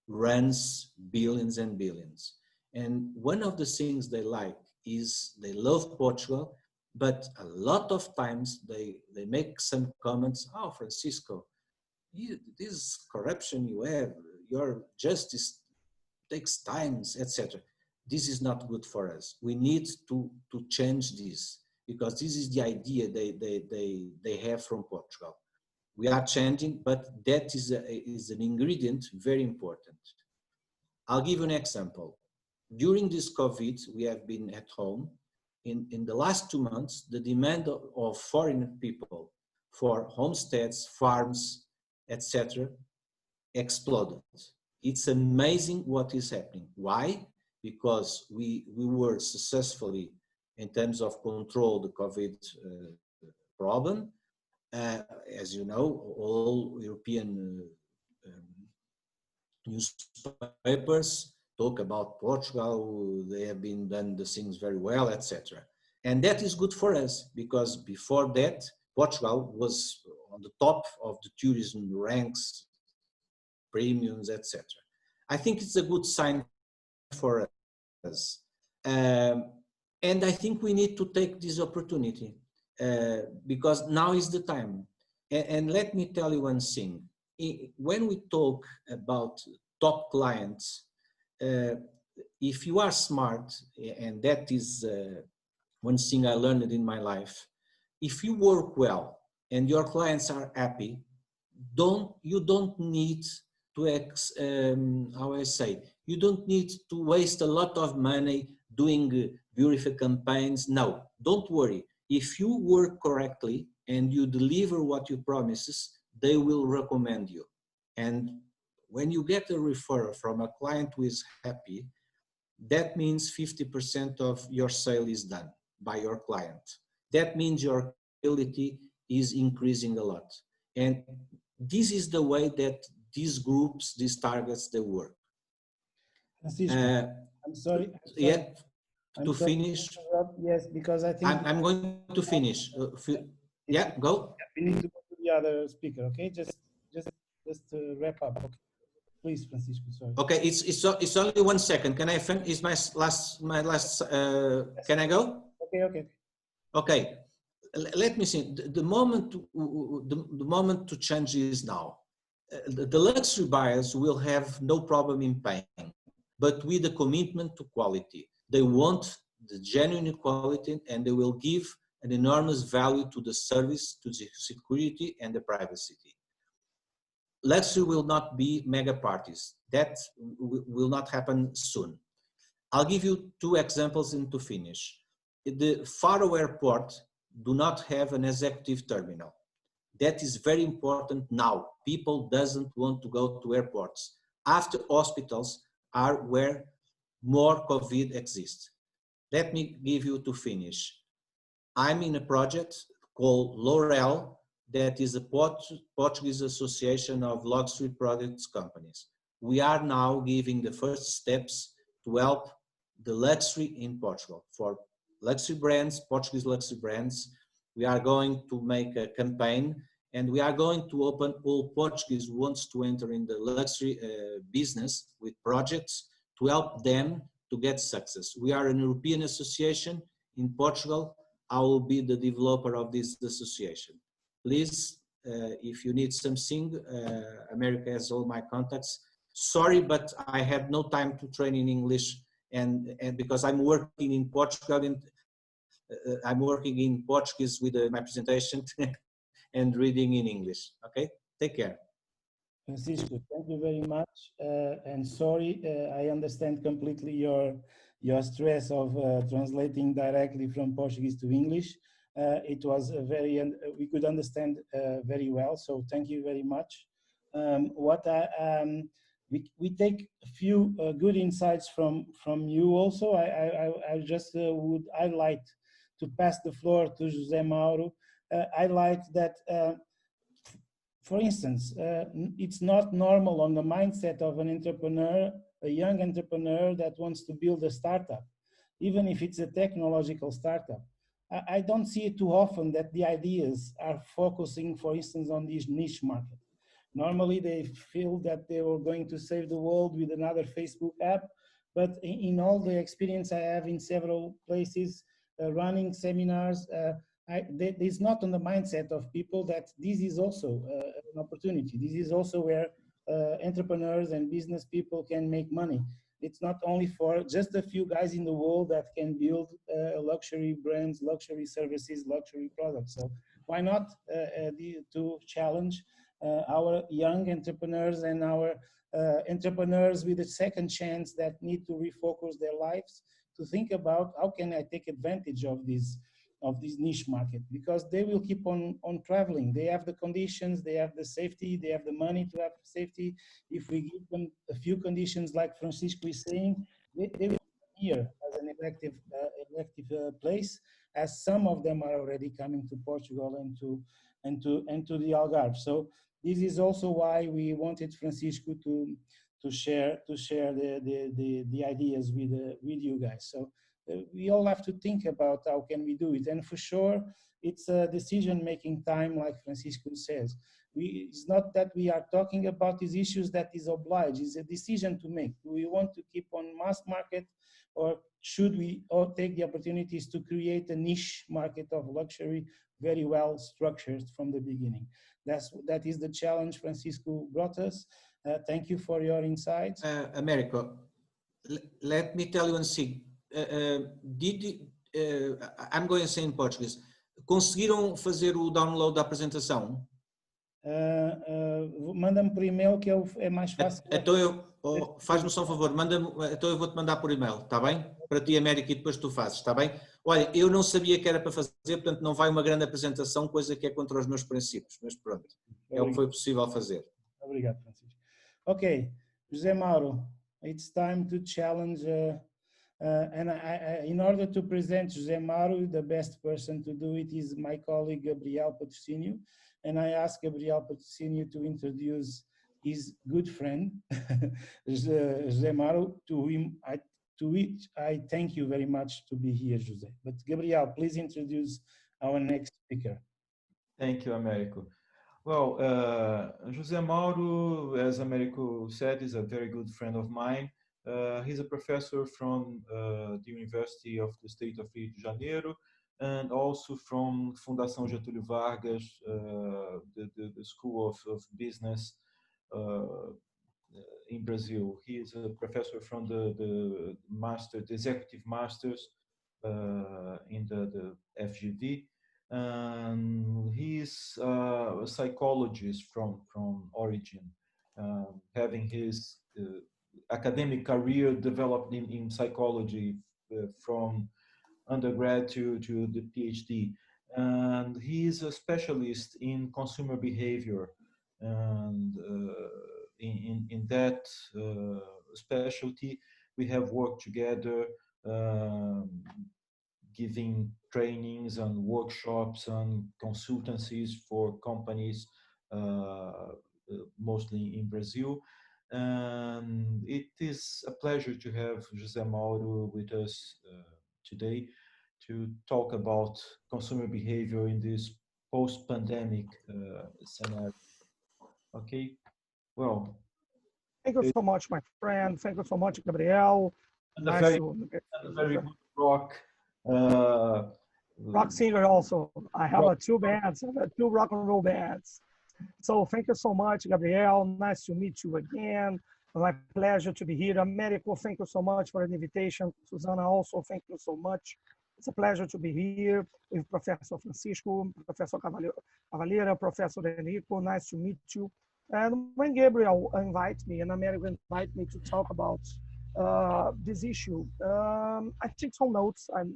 runs billions and billions. And one of the things they like is they love Portugal, but a lot of times they make some comments, oh, Francisco, this corruption you have, your justice takes time, etc. This is not good for us. We need to change this, because this is the idea they have from Portugal. We are changing, but that is an ingredient very important. I'll give you an example. During this COVID, we have been at home. In the last 2 months, the demand of foreign people for homesteads, farms, etc. exploded. It's amazing what is happening. Why? Because we were successfully, in terms of control the COVID problem. As you know, all European newspapers talk about Portugal, they have been done the things very well, etc. And that is good for us, because before that, Portugal was on the top of the tourism ranks, premiums, etc. I think it's a good sign for us. And I think we need to take this opportunity because now is the time. And let me tell you one thing. When we talk about top clients, if you are smart, and that is one thing I learned in my life, if you work well and your clients are happy, you don't need to, how I say, you don't need to waste a lot of money doing beautiful campaigns. No, don't worry. If you work correctly and you deliver what you promises, they will recommend you. And when you get a referral from a client who is happy, that means 50% of your sale is done by your client. That means your ability is increasing a lot. And this is the way that these groups, these targets, they work. I'm sorry. Yeah, to finish. Yes, because I think I'm going to finish. Yeah, go. We need to go to the other speaker. Okay, just to wrap up. Okay, please, Francisco. Sorry. Okay, it's only 1 second. Can I finish? Is my last? Can I go? Okay. Okay. Let me see. The moment to change is now. The luxury buyers will have no problem in paying, but with a commitment to quality. They want the genuine quality, and they will give an enormous value to the service, to the security and the privacy. Luxury will not be mega parties. That will not happen soon. I'll give you 2 examples and to finish. The Faro Airport do not have an executive terminal. That is very important now. People doesn't want to go to airports. After hospitals are where more COVID exists. Let me give you to finish. I'm in a project called L'Oréal, that is a Portuguese Association of Luxury Products Companies. We are now giving the first steps to help the luxury in Portugal. For luxury brands, Portuguese luxury brands, we are going to make a campaign, and we are going to open all Portuguese who wants to enter in the luxury business with projects to help them to get success. We are an European association in Portugal. I will be the developer of this association. Please, if you need something, America has all my contacts. Sorry, but I had no time to train in English, and because I'm working in Portugal, and I'm working in Portuguese with my presentation and reading in English. Okay, take care. Francisco, thank you very much. And sorry, I understand completely your stress of translating directly from Portuguese to English. It was we could understand very well, so thank you very much. We take a few good insights from you also. I just would like to pass the floor to José Mauro. I like that, for instance, it's not normal on the mindset of an entrepreneur, a young entrepreneur that wants to build a startup, even if it's a technological startup. I don't see it too often that the ideas are focusing, for instance, on this niche market. Normally, they feel that they were going to save the world with another Facebook app. But in all the experience I have in several places, running seminars, it's not on the mindset of people that this is also an opportunity. This is also where entrepreneurs and business people can make money. It's not only for just a few guys in the world that can build luxury brands, luxury services, luxury products. So why not to challenge our young entrepreneurs and our entrepreneurs with a second chance that need to refocus their lives to think about how can I take advantage of this niche market, because they will keep on traveling. They have the conditions, they have the safety, they have the money to have safety. If we give them a few conditions, like Francisco is saying, they will come here as an elective place, as some of them are already coming to Portugal and to the Algarve. So this is also why we wanted Francisco to share the ideas with you guys. So we all have to think about how can we do it. And for sure, it's a decision-making time, like Francisco says. It's not that we are talking about these issues that is obliged. It's a decision to make. Do we want to keep on mass market, or should we all take the opportunities to create a niche market of luxury, very well structured from the beginning? That is the challenge Francisco brought us. Thank you for your insights. Americo, let me tell you one thing. I'm going to say in Portuguese. Conseguiram fazer o download da apresentação? Manda-me por e-mail que é mais fácil. Então faz-me só um favor, então eu vou-te mandar por e-mail, está bem? Para ti, América, e depois tu fazes, está bem? Olha, eu não sabia que era para fazer, portanto não vai uma grande apresentação, coisa que é contra os meus princípios, mas pronto, é o que foi possível fazer. Obrigado, Francisco. Okay, José Mauro, it's time to challenge, and in order to present José Mauro, the best person to do it is my colleague Gabriel Patrocínio, and I asked Gabriel Patrocínio to introduce his good friend, José Mauro, to which I thank you very much to be here, José. But Gabriel, please introduce our next speaker. Thank you, Américo. Well, José Mauro, as Américo said, is a very good friend of mine. He's a professor from the University of the State of Rio de Janeiro, and also from Fundação Getúlio Vargas, the School of Business in Brazil. He is a professor from the Executive Masters in the FGV. He is a psychologist from origin, having his academic career developed in psychology from undergrad to the PhD. And he is a specialist in consumer behavior. And in that specialty, we have worked together, giving trainings and workshops and consultancies for companies, mostly in Brazil. And it is a pleasure to have José Mauro with us today to talk about consumer behavior in this post-pandemic scenario. Okay, well. Thank you so much, my friend. Thank you so much, Gabriel. And a very good rock. Rock singer also. I have two bands, two rock and roll bands. So thank you so much, Gabriel. Nice to meet you again. My pleasure to be here. Américo, thank you so much for the invitation. Susana, also, thank you so much. It's a pleasure to be here with Professor Francisco, Professor Cavalera, Professor Enrico. Nice to meet you. And when Gabriel invited me and Américo invited me to talk about this issue, I took some notes. I'm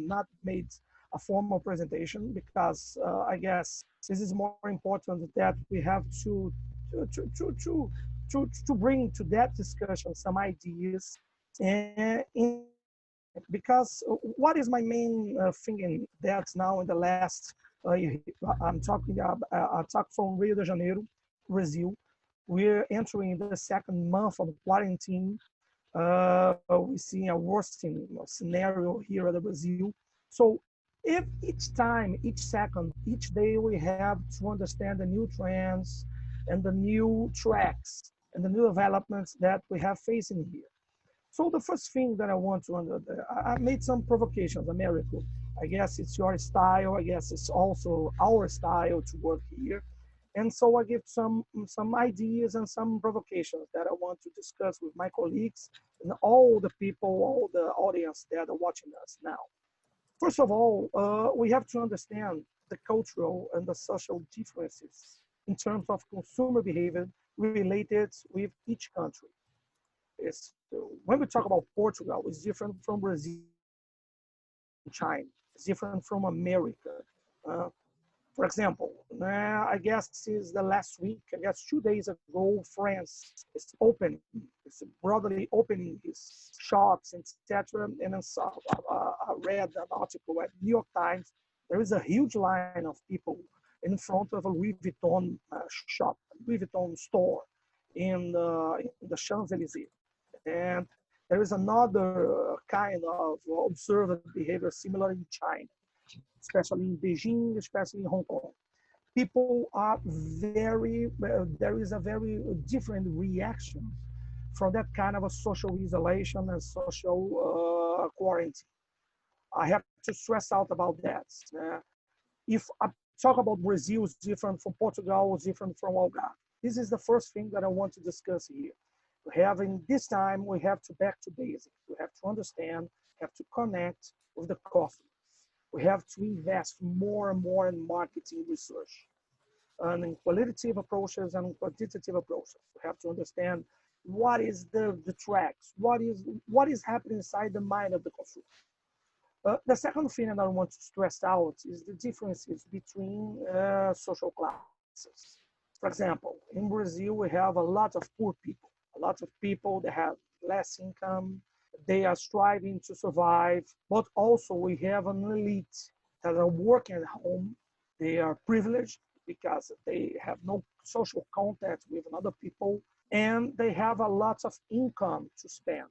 not made a formal presentation because I guess this is more important that we have to bring to that discussion some ideas. And because what is my main thinking that's now in the last I'm talking from Rio de Janeiro, Brazil. We're entering the second month of quarantine. We see a worsening scenario here at Brazil. So if each time, each second, each day we have to understand the new trends, and the new tracks and the new developments that we have facing here. So the first thing that I want to I made some provocations, Americo. I guess it's your style. I guess it's also our style to work here. And so I give some ideas and some provocations that I want to discuss with my colleagues and all the people, all the audience that are watching us now. First of all, we have to understand the cultural and the social differences in terms of consumer behavior related with each country. When we talk about Portugal, it's different from Brazil, China, it's different from America. For example, I guess is the last week, I guess 2 days ago, France is open, it's broadly opening its shops, etc. And then I read an article at New York Times. There is a huge line of people in front of a Louis Vuitton shop, Louis Vuitton store in the Champs-Élysées. And there is another kind of observed behavior similar in China, especially in Beijing, especially in Hong Kong. People are there is a very different reaction from that kind of a social isolation and social quarantine. I have to stress out about that. If I talk about Brazil, it's different from Portugal, it's different from Algarve. This is the first thing that I want to discuss here. Having this time, we have to back to basics. We have to understand, have to connect with the customer. We have to invest more and more in marketing research and in qualitative approaches and quantitative approaches. We have to understand what is the tracks, what is happening inside the mind of the consumer. The second thing that I want to stress out is the differences between social classes. For example, in Brazil, we have a lot of poor people, a lot of people that have less income. They are striving to survive, but also we have an elite that are working at home. They are privileged because they have no social contact with other people, and they have a lot of income to spend.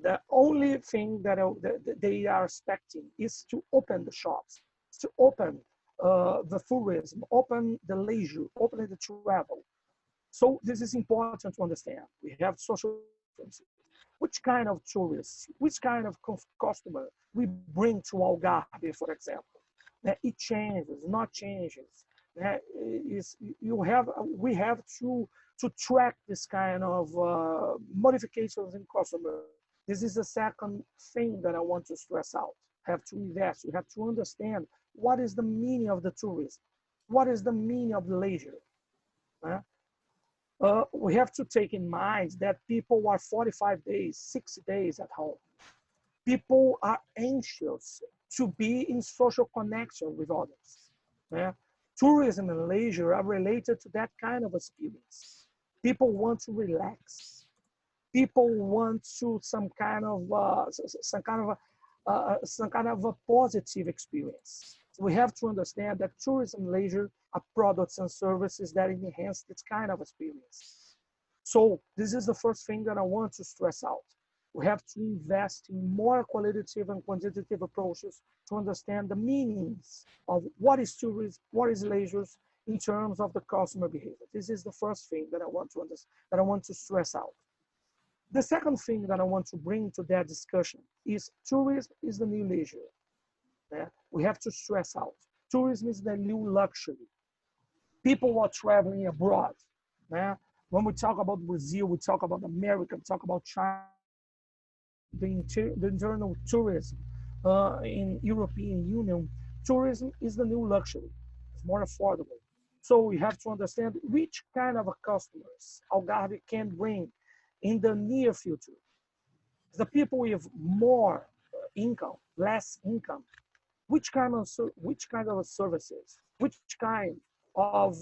The only thing that they are expecting is to open the shops, to open the tourism, open the leisure, open the travel. So this is important to understand. We have social differences. Which kind of tourists, which kind of customer we bring to Algarve, for example. It changes, not changes. We have to track this kind of modifications in customer. This is the second thing that I want to stress out. Have to invest, we have to understand what is the meaning of the tourism, what is the meaning of the leisure. We have to take in mind that people are 45 days, 60 days at home. People are anxious to be in social connection with others. Tourism and leisure are related to that kind of experience. People want to relax. People want to some kind of a positive experience. We have to understand that tourism and leisure are products and services that enhance this kind of experience. So this is the first thing that I want to stress out. We have to invest in more qualitative and quantitative approaches to understand the meanings of what is tourism, what is leisure in terms of the customer behavior. This is the first thing that I want to understand, that I want to stress out. The second thing that I want to bring to that discussion is tourism is the new leisure. We have to stress out. Tourism is the new luxury. People are traveling abroad. When we talk about Brazil, we talk about America, we talk about China, the internal tourism in European Union. Tourism is the new luxury. It's more affordable. So we have to understand which kind of customers Algarve can bring in the near future. The people with more income, less income, which kind of services, which kind of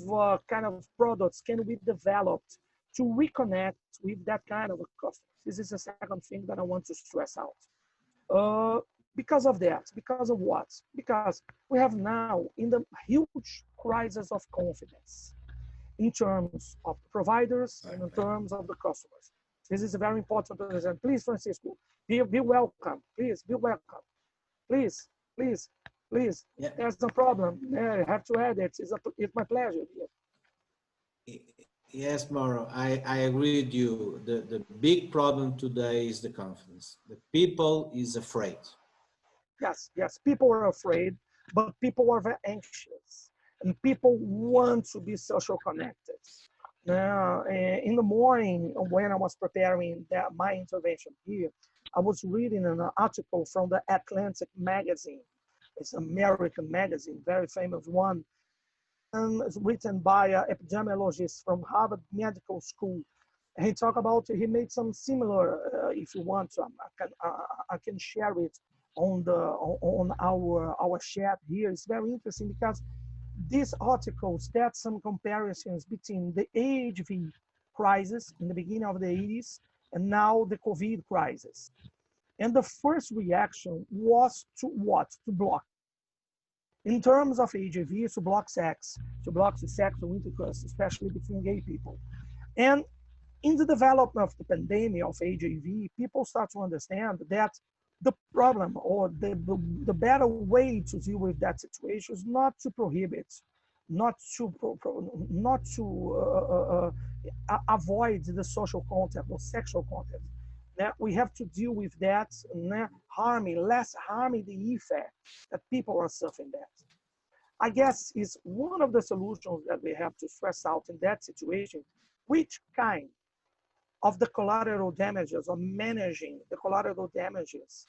products can we develop to reconnect with that kind of a customer? This is the second thing that I want to stress out. Because of that, because of what? Because we have now in the huge crisis of confidence in terms of providers and in terms of the customers. This is very important to understand. Please, Francisco, be welcome. Please, be welcome. Please. Yeah. There's no problem. I have to add it. It's my pleasure. Yes, Mauro, I agree with you. The big problem today is the confidence. The people is afraid. Yes, yes, people are afraid, but people are very anxious, and people want to be social connected. Now, in the morning, when I was preparing my intervention here, I was reading an article from the Atlantic magazine. It's an American magazine, very famous one, and it's written by an epidemiologist from Harvard Medical School. And he made some similar, if you want to, I can share it on our chat here. It's very interesting because this article stats some comparisons between the HIV crisis in the beginning of the 80s and now the COVID crisis. And the first reaction was to what? To block. In terms of HIV, to block sex, to block the sexual intercourse, especially between gay people. And in the development of the pandemic of HIV, people start to understand that the problem or the better way to deal with that situation is not to prohibit, not to avoid the social contact or sexual contact. That we have to deal with that, less harming the effect that people are suffering that. I guess is one of the solutions that we have to stress out in that situation, which kind of the collateral damages or managing the collateral damages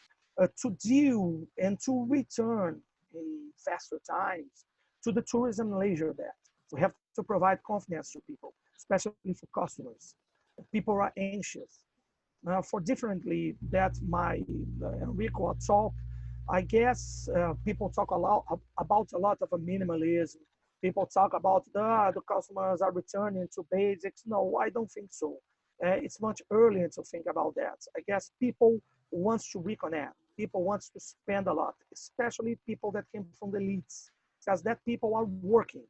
to deal and to return in faster times to the tourism and leisure that we have to provide confidence to people, especially for customers. People are anxious. For differently that my Enrico talk, I guess people talk a lot about a lot of a minimalism. People talk about the customers are returning to basics. No, I don't think so. It's much earlier to think about that. I guess people wants to reconnect. People wants to spend a lot, especially people that came from the elites, because that people are working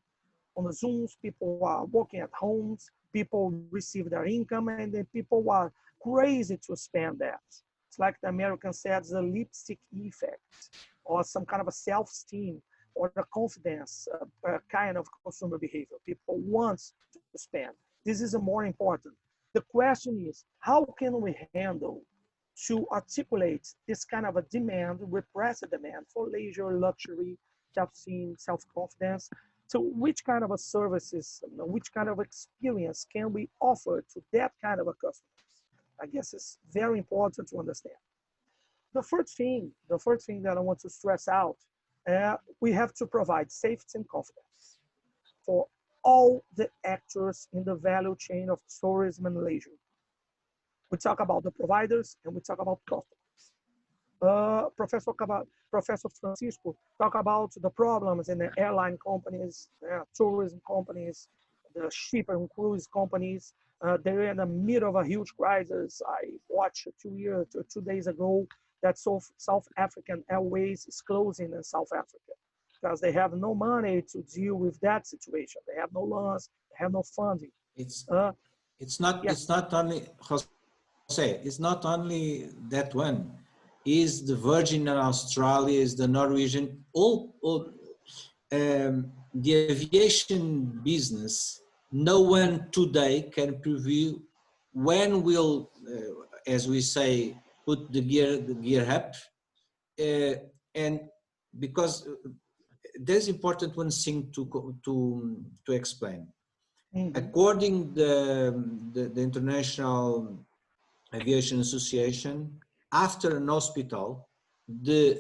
on the Zooms, people are working at homes, people receive their income, and then people are crazy to spend that. It's like the American says, the lipstick effect, or some kind of a self-esteem or the confidence kind of consumer behavior. People want to spend. This is a more important. The question is, how can we handle to articulate this kind of a demand, repressed demand for leisure, luxury, self-esteem, self-confidence? So which kind of a services, which kind of experience can we offer to that kind of a customer? I guess it's very important to understand. The first thing that I want to stress out, we have to provide safety and confidence for all the actors in the value chain of tourism and leisure. We talk about the providers and we talk about customers. Professor Francisco talk about the problems in the airline companies, tourism companies, the ship and cruise companies. They're in the middle of a huge crisis. I watched 2 days ago that South African Airways is closing in South Africa because they have no money to deal with that situation. They have no loans, they have no funding. It's not only Jose, it's not only that one. Is the Virgin in Australia, is the Norwegian, the aviation business, no one today can preview when will, as we say, put the gear up. And because there's important one thing to explain. Mm-hmm. According the International Aviation Association, after an hospital, the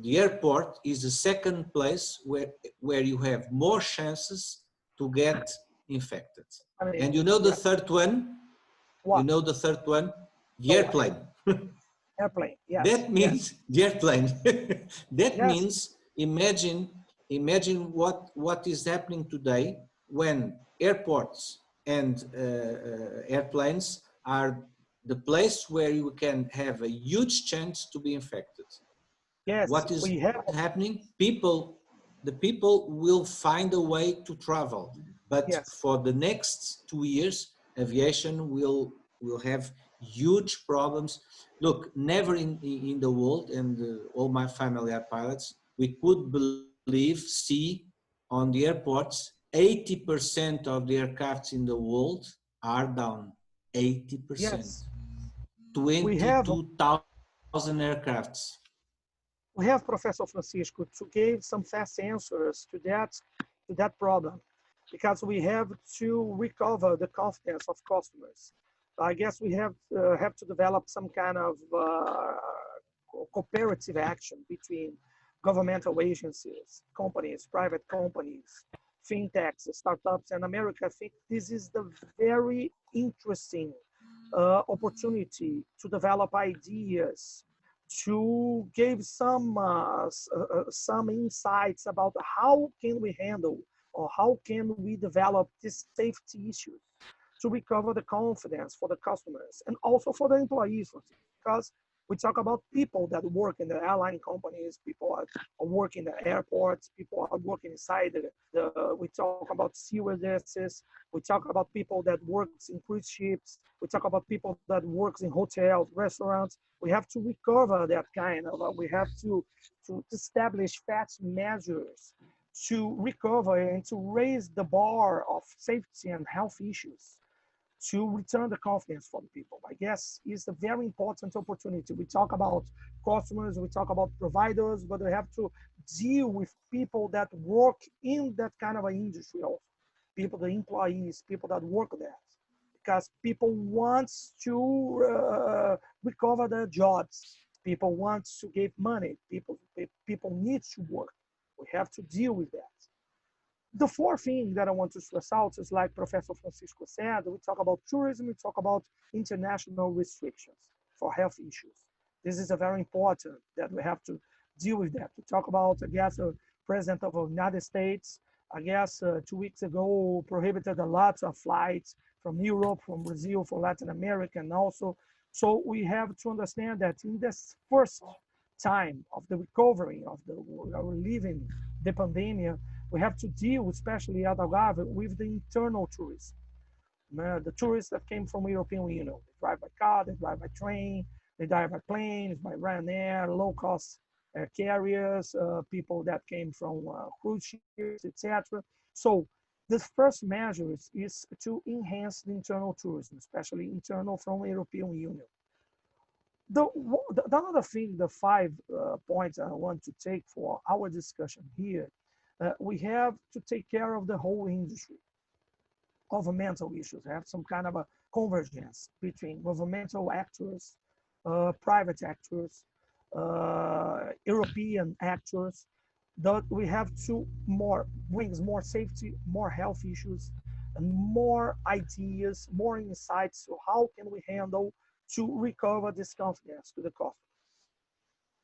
airport is the second place where you have more chances to get infected. And you know the third one? What? You know the third one? The airplane. Airplane, yes. That means the airplane. That means imagine what is happening today when airports and airplanes are the place where you can have a huge chance to be infected. Yes, what is happening? The people will find a way to travel, but for the next 2 years, aviation will have huge problems. Look, never in the world, and all my family are pilots, we could see on the airports 80% of the aircrafts in the world are down. 80%. Yes. 22,000 aircrafts. We have, Professor Francisco, to give some fast answers to that problem, because we have to recover the confidence of customers. I guess we have to develop some kind of cooperative action between governmental agencies, companies, private companies, fintechs, startups, and America. I think this is the very interesting opportunity to develop ideas, to give some insights about how can we handle or how can we develop these safety issues to recover the confidence for the customers and also for the employees, because we talk about people that work in the airline companies, people are working in the airports, people are working inside we talk about stewardesses, we talk about people that works in cruise ships, we talk about people that works in hotels, restaurants. We have to recover that kind of, we have to establish fast measures to recover and to raise the bar of safety and health issues, to return the confidence for the people. I guess is a very important opportunity. We talk about customers, we talk about providers, but we have to deal with people that work in that kind of an industry also. People, the employees, people that work there. Because people want to recover their jobs. People want to give money. People need to work. We have to deal with that. The fourth thing that I want to stress out is, like Professor Francisco said, we talk about tourism, we talk about international restrictions for health issues. This is a very important that we have to deal with that. We talk about, I guess, the President of the United States, I guess 2 weeks ago, prohibited a lot of flights from Europe, from Brazil, from Latin America, and also. So we have to understand that in this first time of the recovery of relieving the pandemic, we have to deal, especially at Algarve, with the internal tourism. The tourists that came from European Union, they drive by car, they drive by train, they drive by planes, by Ryanair, low-cost carriers, people that came from cruise ships, etc. So the first measure is to enhance the internal tourism, especially internal from European Union. The other thing, the 5 points I want to take for our discussion here, we have to take care of the whole industry. Governmental issues, have some kind of a convergence between governmental actors, private actors, European actors, that we have to brings more safety, more health issues, and more ideas, more insights to how can we handle to recover this confidence to the customers.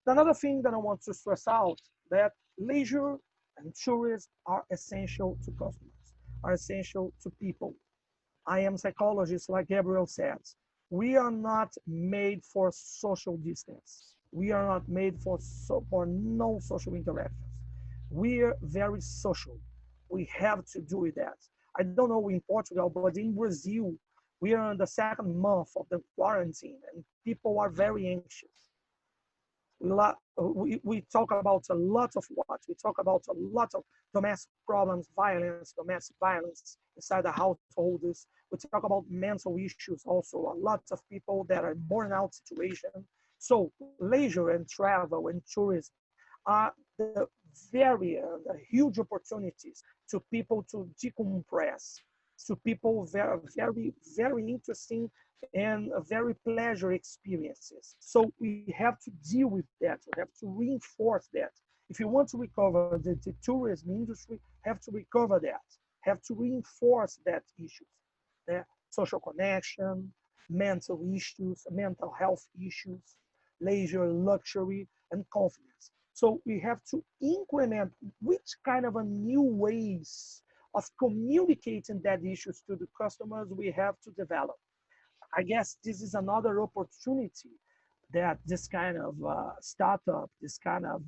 Another thing that I want to stress out, that leisure and tourism are essential to customers, are essential to people. I am a psychologist, like Gabriel said. We are not made for social distance. We are not made for no social interactions. We are very social. We have to do with that. I don't know in Portugal, but in Brazil, we are in the 2nd month of the quarantine and people are very anxious. We talk about a lot of what? We talk about a lot of domestic problems, domestic violence inside the households. We talk about mental issues also, a lot of people that are in burnout situation. So leisure and travel and tourism are the very huge opportunities to people to decompress, to people very, very interesting and very pleasure experiences. So we have to deal with that. We have to reinforce that. If you want to recover the tourism industry, have to recover that. Have to reinforce that issues. Social connection, mental issues, mental health issues, leisure, luxury, and confidence. So we have to implement which kind of a new ways of communicating that issues to the customers we have to develop. I guess this is another opportunity that this kind of startup, this kind of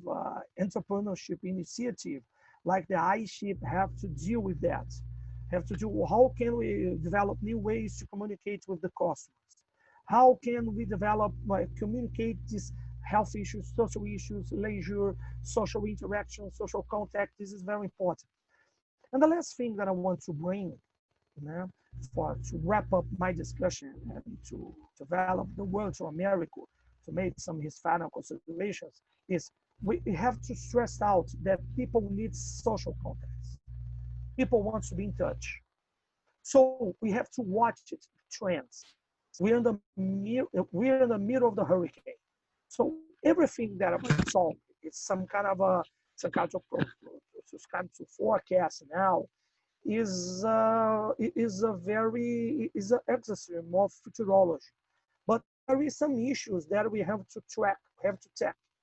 entrepreneurship initiative, like the iShip, have to deal with that. Have to do, how can we develop new ways to communicate with the customers? How can we develop, communicate these health issues, social issues, leisure, social interaction, social contact? This is very important. And the last thing that I want to bring, to wrap up my discussion and to develop the world to America, to make some of his final considerations, is we have to stress out that people need social contacts. People want to be in touch. So we have to watch it, trends. We're in the middle of the hurricane. So everything that I'm solving is some kind of forecast now is an exercise of futurology. But there is some issues that we have to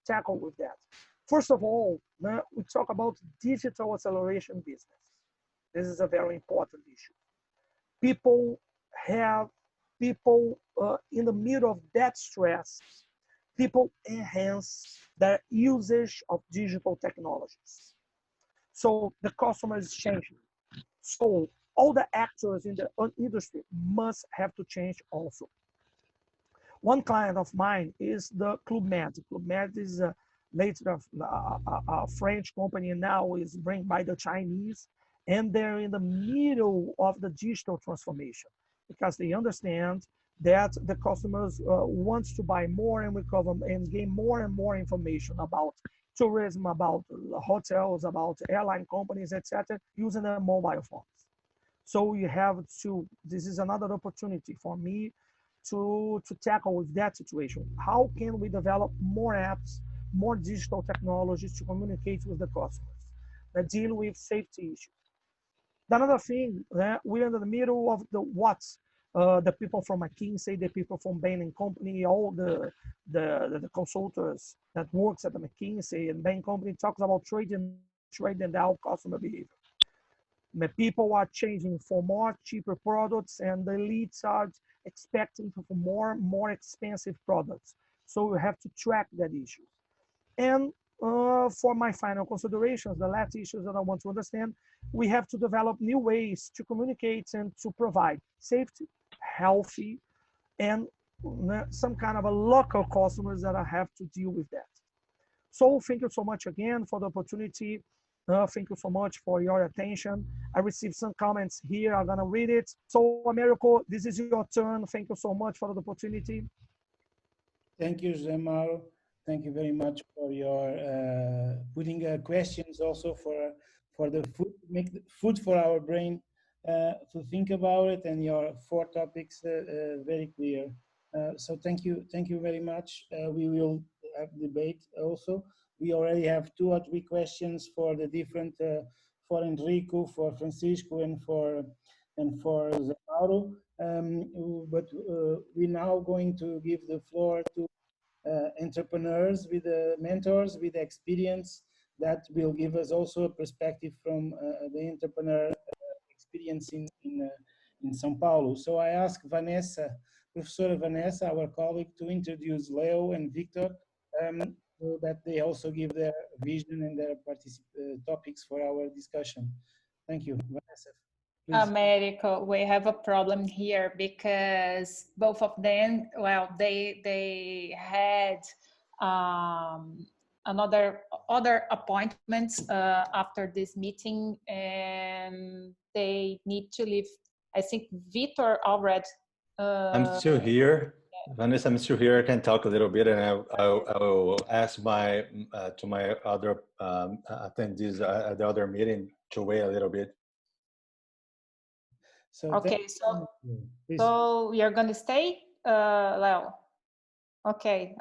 tackle with that. First of all, we talk about digital acceleration business. This is a very important issue. People in the middle of that stress, people enhance their usage of digital technologies. So the customer is changing. So all the actors in the industry must have to change also. One client of mine is the Club Med. Club Med is later a French company, and now is brought by the Chinese, and they're in the middle of the digital transformation because they understand that the customers want to buy more and recover and gain more and more information about tourism, about hotels, about airline companies, etc., using their mobile phones. So you have to, this is another opportunity for me to tackle with that situation. How can we develop more apps, more digital technologies to communicate with the customers that deal with safety issues? Another thing, we're in the middle of the the people from McKinsey, the people from Bain & Company, all the consultants that works at the McKinsey and Bain Company talks about trading down customer behavior. The people are changing for more cheaper products, and the elites are expecting for more expensive products. So we have to track that issue. And for my final considerations, the last issues that I want to understand, we have to develop new ways to communicate and to provide safety, healthy, and some kind of a local customers that I have to deal with that. So thank you so much again for the opportunity. Thank you so much for your attention. I received some comments here. I'm gonna read it. So Americo, this is your turn. Thank you so much for the opportunity. Thank you, José Mauro. Thank you very much for your putting questions also for the food, make the food for our brain to think about it, and your 4 topics very clear. So thank you very much. We will have debate also. We already have 2 or 3 questions for the different for Enrico, for Francisco, and for José Mauro. But we're now going to give the floor to entrepreneurs with mentors with experience that will give us also a perspective from the entrepreneur experience in São Paulo. So I ask Vanessa, Professor Vanessa, our colleague, to introduce Leo and Victor so that they also give their vision and their topics for our discussion. Thank you, Vanessa. Americo, we have a problem here because both of them, well, they had other appointments after this meeting, and they need to leave. I think Victor already. I'm still here. Vanessa, I'm still here. I can talk a little bit, and I will ask to my other attendees at the other meeting to wait a little bit. So okay, so you're going to stay, Leo? Okay.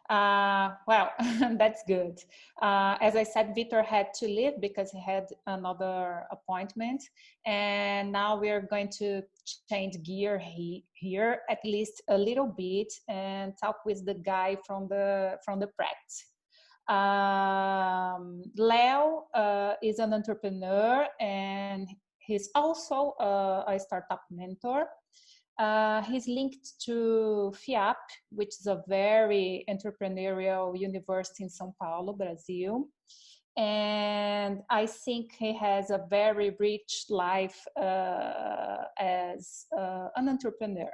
Well, that's good. As I said, Victor had to leave because he had another appointment, and now we are going to change gear here at least a little bit and talk with the guy from the practice. Leo is an entrepreneur, and he's also a startup mentor. He's linked to FIAP, which is a very entrepreneurial university in São Paulo, Brazil. And I think he has a very rich life as an entrepreneur.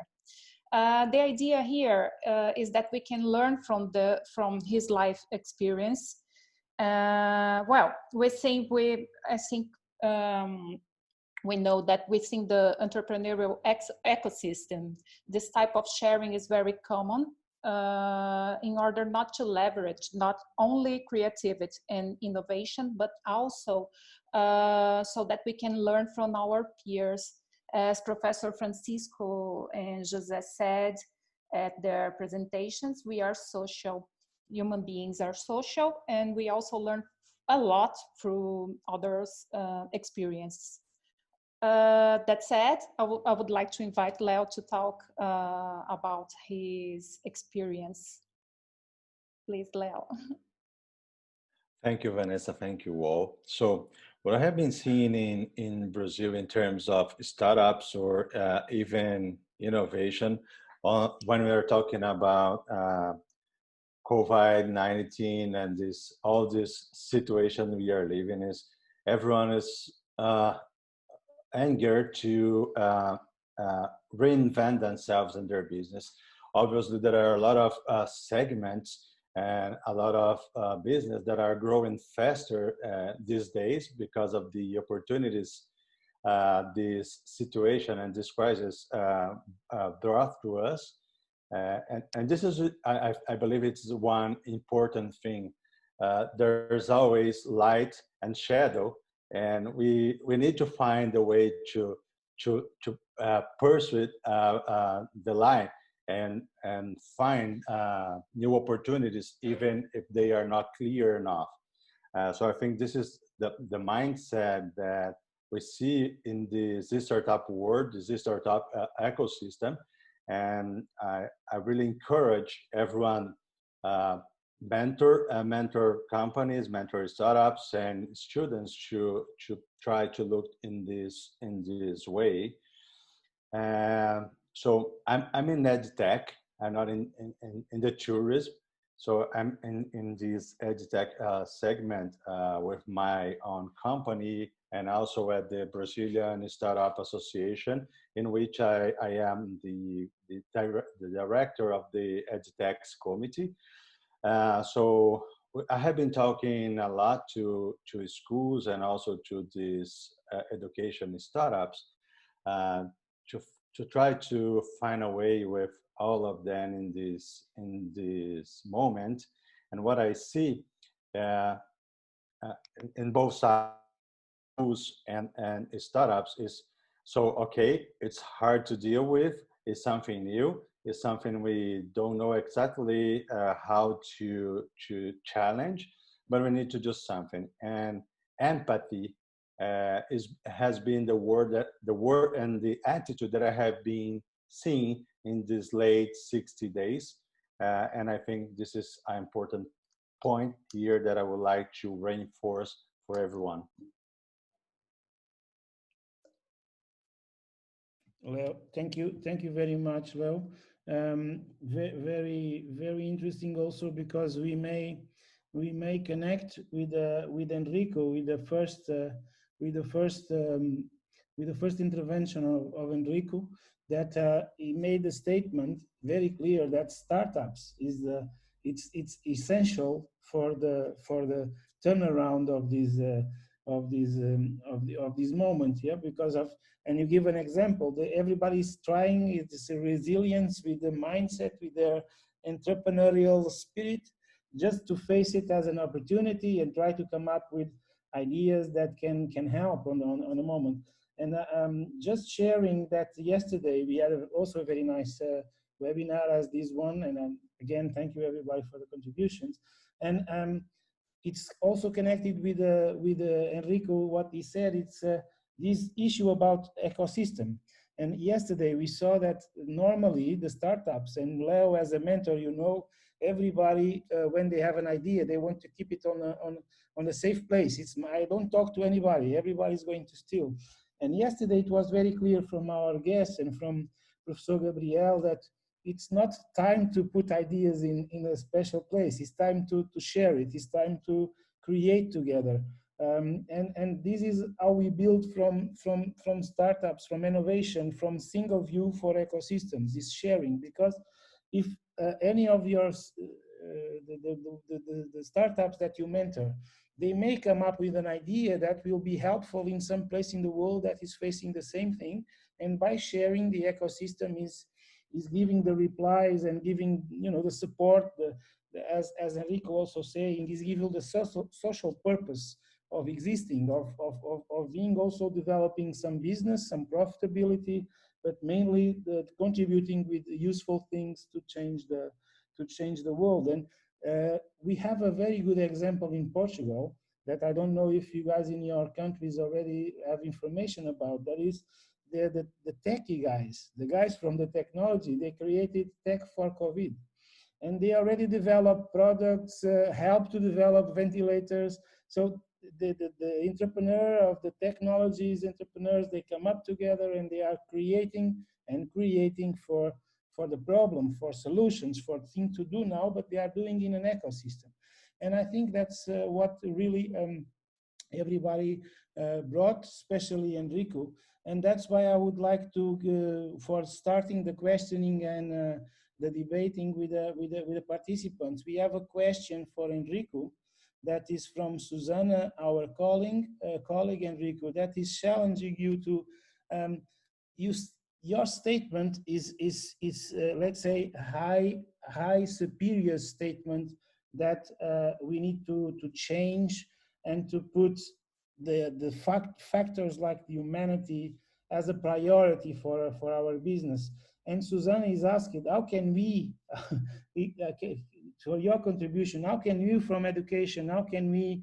The idea here is that we can learn from his life experience. Well, I think we know that within the entrepreneurial ecosystem, this type of sharing is very common in order not to leverage not only creativity and innovation, but also so that we can learn from our peers. As Professor Francisco and Jose said at their presentations, we are social. Human beings are social, and we also learn a lot through others' experiences. That said, I would like to invite Leo to talk about his experience. Please, Leo. Thank you, Vanessa. Thank you all. So what I have been seeing in Brazil in terms of startups or even innovation, when we are talking about COVID-19 and all this situation we are living, is everyone is angered to reinvent themselves in their business. Obviously, there are a lot of segments and a lot of business that are growing faster these days because of the opportunities this situation and this crisis brought to us. And this is, I believe it's one important thing. There's always light and shadow, and we need to find a way to pursue the line and find new opportunities, even if they are not clear enough. So I think this is the mindset that we see in the startup world, the startup ecosystem. And I really encourage everyone, mentor companies, mentor startups, and students to try to look in this way. So I'm in EdTech. I'm not in the tourism. So I'm in this EdTech segment with my own company, and also at the Brazilian Startup Association, in which I am the director of the EdTech committee. So I have been talking a lot to schools and also to these education startups to try to find a way with all of them in this moment. And what I see in both sides, schools and startups, is so okay, it's hard to deal with, it's something new, it's something we don't know exactly how to challenge, but we need to do something. And empathy has been the word and the attitude that I have been seeing in these late 60 days. And I think this is an important point here that I would like to reinforce for everyone. Well, thank you very much, Leo. Very interesting also, because we may connect with Enrico with the first intervention of Enrico, that he made a statement very clear that startups is it's essential for the turnaround of this moment, yeah, because of. And you give an example, everybody's trying, it's a resilience with the mindset, with their entrepreneurial spirit, just to face it as an opportunity and try to come up with ideas that can help on a moment. And just sharing that yesterday, we had also a very nice webinar as this one. And again, thank you everybody for the contributions. And it's also connected with Enrico, what he said. It's this issue about ecosystem. And yesterday we saw that normally the startups, and Leo as a mentor, you know, everybody when they have an idea, they want to keep it on a safe place. I don't talk to anybody, everybody's going to steal. And yesterday it was very clear from our guests and from Professor Gabriel that it's not time to put ideas in a special place. It's time to share it. It's time to create together. And this is how we build from startups, from innovation, from single view for ecosystems, is sharing. Because if any of your the startups that you mentor, they may come up with an idea that will be helpful in some place in the world that is facing the same thing. And by sharing, the ecosystem is giving the replies and giving, you know, the support, as Enrico also saying, is giving the social purpose of existing, of being also developing some business, some profitability, but mainly contributing with useful things to change the world. And we have a very good example in Portugal that I don't know if you guys in your countries already have information about. That is the techie guys, the guys from the technology. They created Tech for COVID. And they already developed products, help to develop ventilators. So the entrepreneur of the technologies, entrepreneurs, they come up together and they are creating for the problem, for solutions, for things to do now, but they are doing in an ecosystem. And I think that's what really everybody brought, especially Enrico. And that's why I would like to, for starting the questioning and the debating with the participants, we have a question for Enrico that is from Susanna, our colleague Enrico, that is challenging you to your statement is let's say high superior statement that we need to change and to put the factors like humanity as a priority for our business. And Susanna is asking, how can we, for your contribution, how can you from education, how can we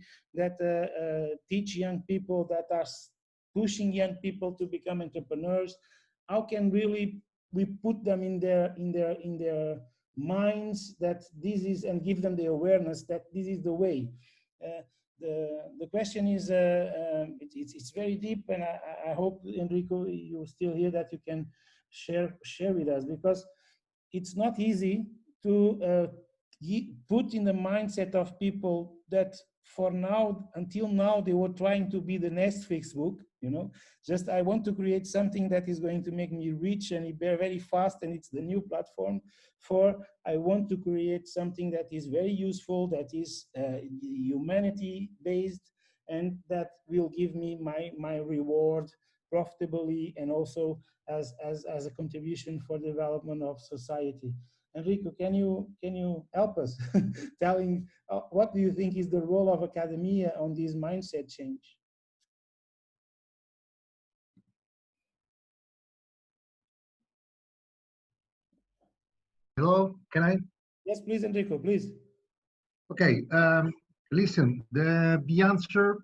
teach young people that are pushing young people to become entrepreneurs? How can really we put them in their minds that this is, and give them the awareness that this is the way? The question is, it's very deep, and I hope, Enrico, you're still here, that you can share with us, because it's not easy to put in the mindset of people that for now, until now, they were trying to be the next Facebook, you know, just I want to create something that is going to make me rich and very fast, and it's the new platform. For I want to create something that is very useful, that is humanity based, and that will give me my reward profitably, and also as a contribution for the development of society. Enrico, can you help us telling what do you think is the role of academia on this mindset change? Hello, can I? Yes, please, Enrico, please. Okay, listen, the answer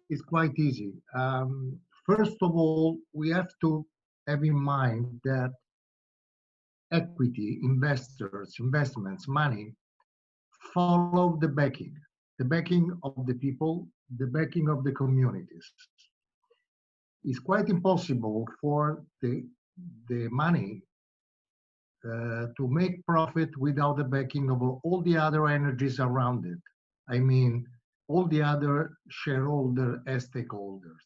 is quite easy. First of all, we have to have in mind that equity, investors, investments, money, follow the backing of the people, the backing of the communities. It's quite impossible for the money to make profit without the backing of all the other energies around it. I mean, all the other shareholders as stakeholders.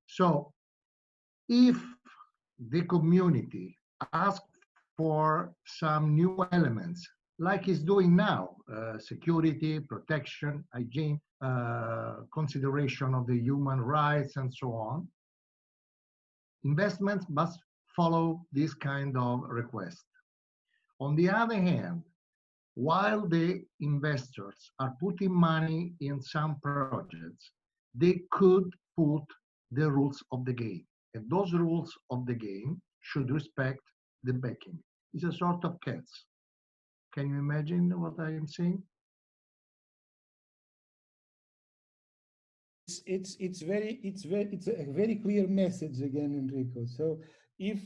So if the community asks for some new elements, like it's doing now, security, protection, hygiene, consideration of the human rights, and so on, investments must follow this kind of request. On the other hand, while the investors are putting money in some projects, they could put the rules of the game. And those rules of the game should respect the backing. It's a sort of cats. Can you imagine what I am saying? It's a very clear message again, Enrico. So if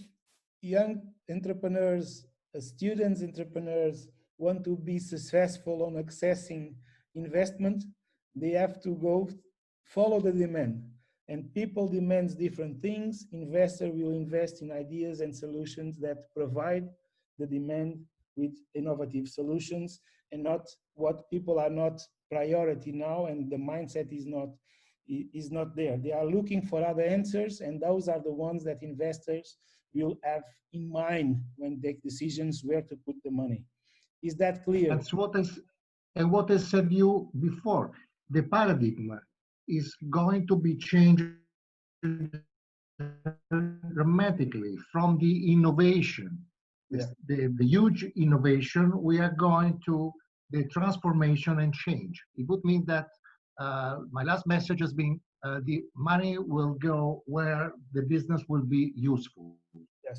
young entrepreneurs, students entrepreneurs want to be successful on accessing investment, they have to go follow the demand. And people demands different things. Investor will invest in ideas and solutions that provide the demand with innovative solutions, and not what people are not priority now, and the mindset is not there. They are looking for other answers, and those are the ones that investors will have in mind when they make decisions where to put the money. Is that clear? What I said you before, the paradigm is going to be changed dramatically from the innovation, the huge innovation. We are going to the transformation and change. It would mean that my last message has been the money will go where the business will be useful,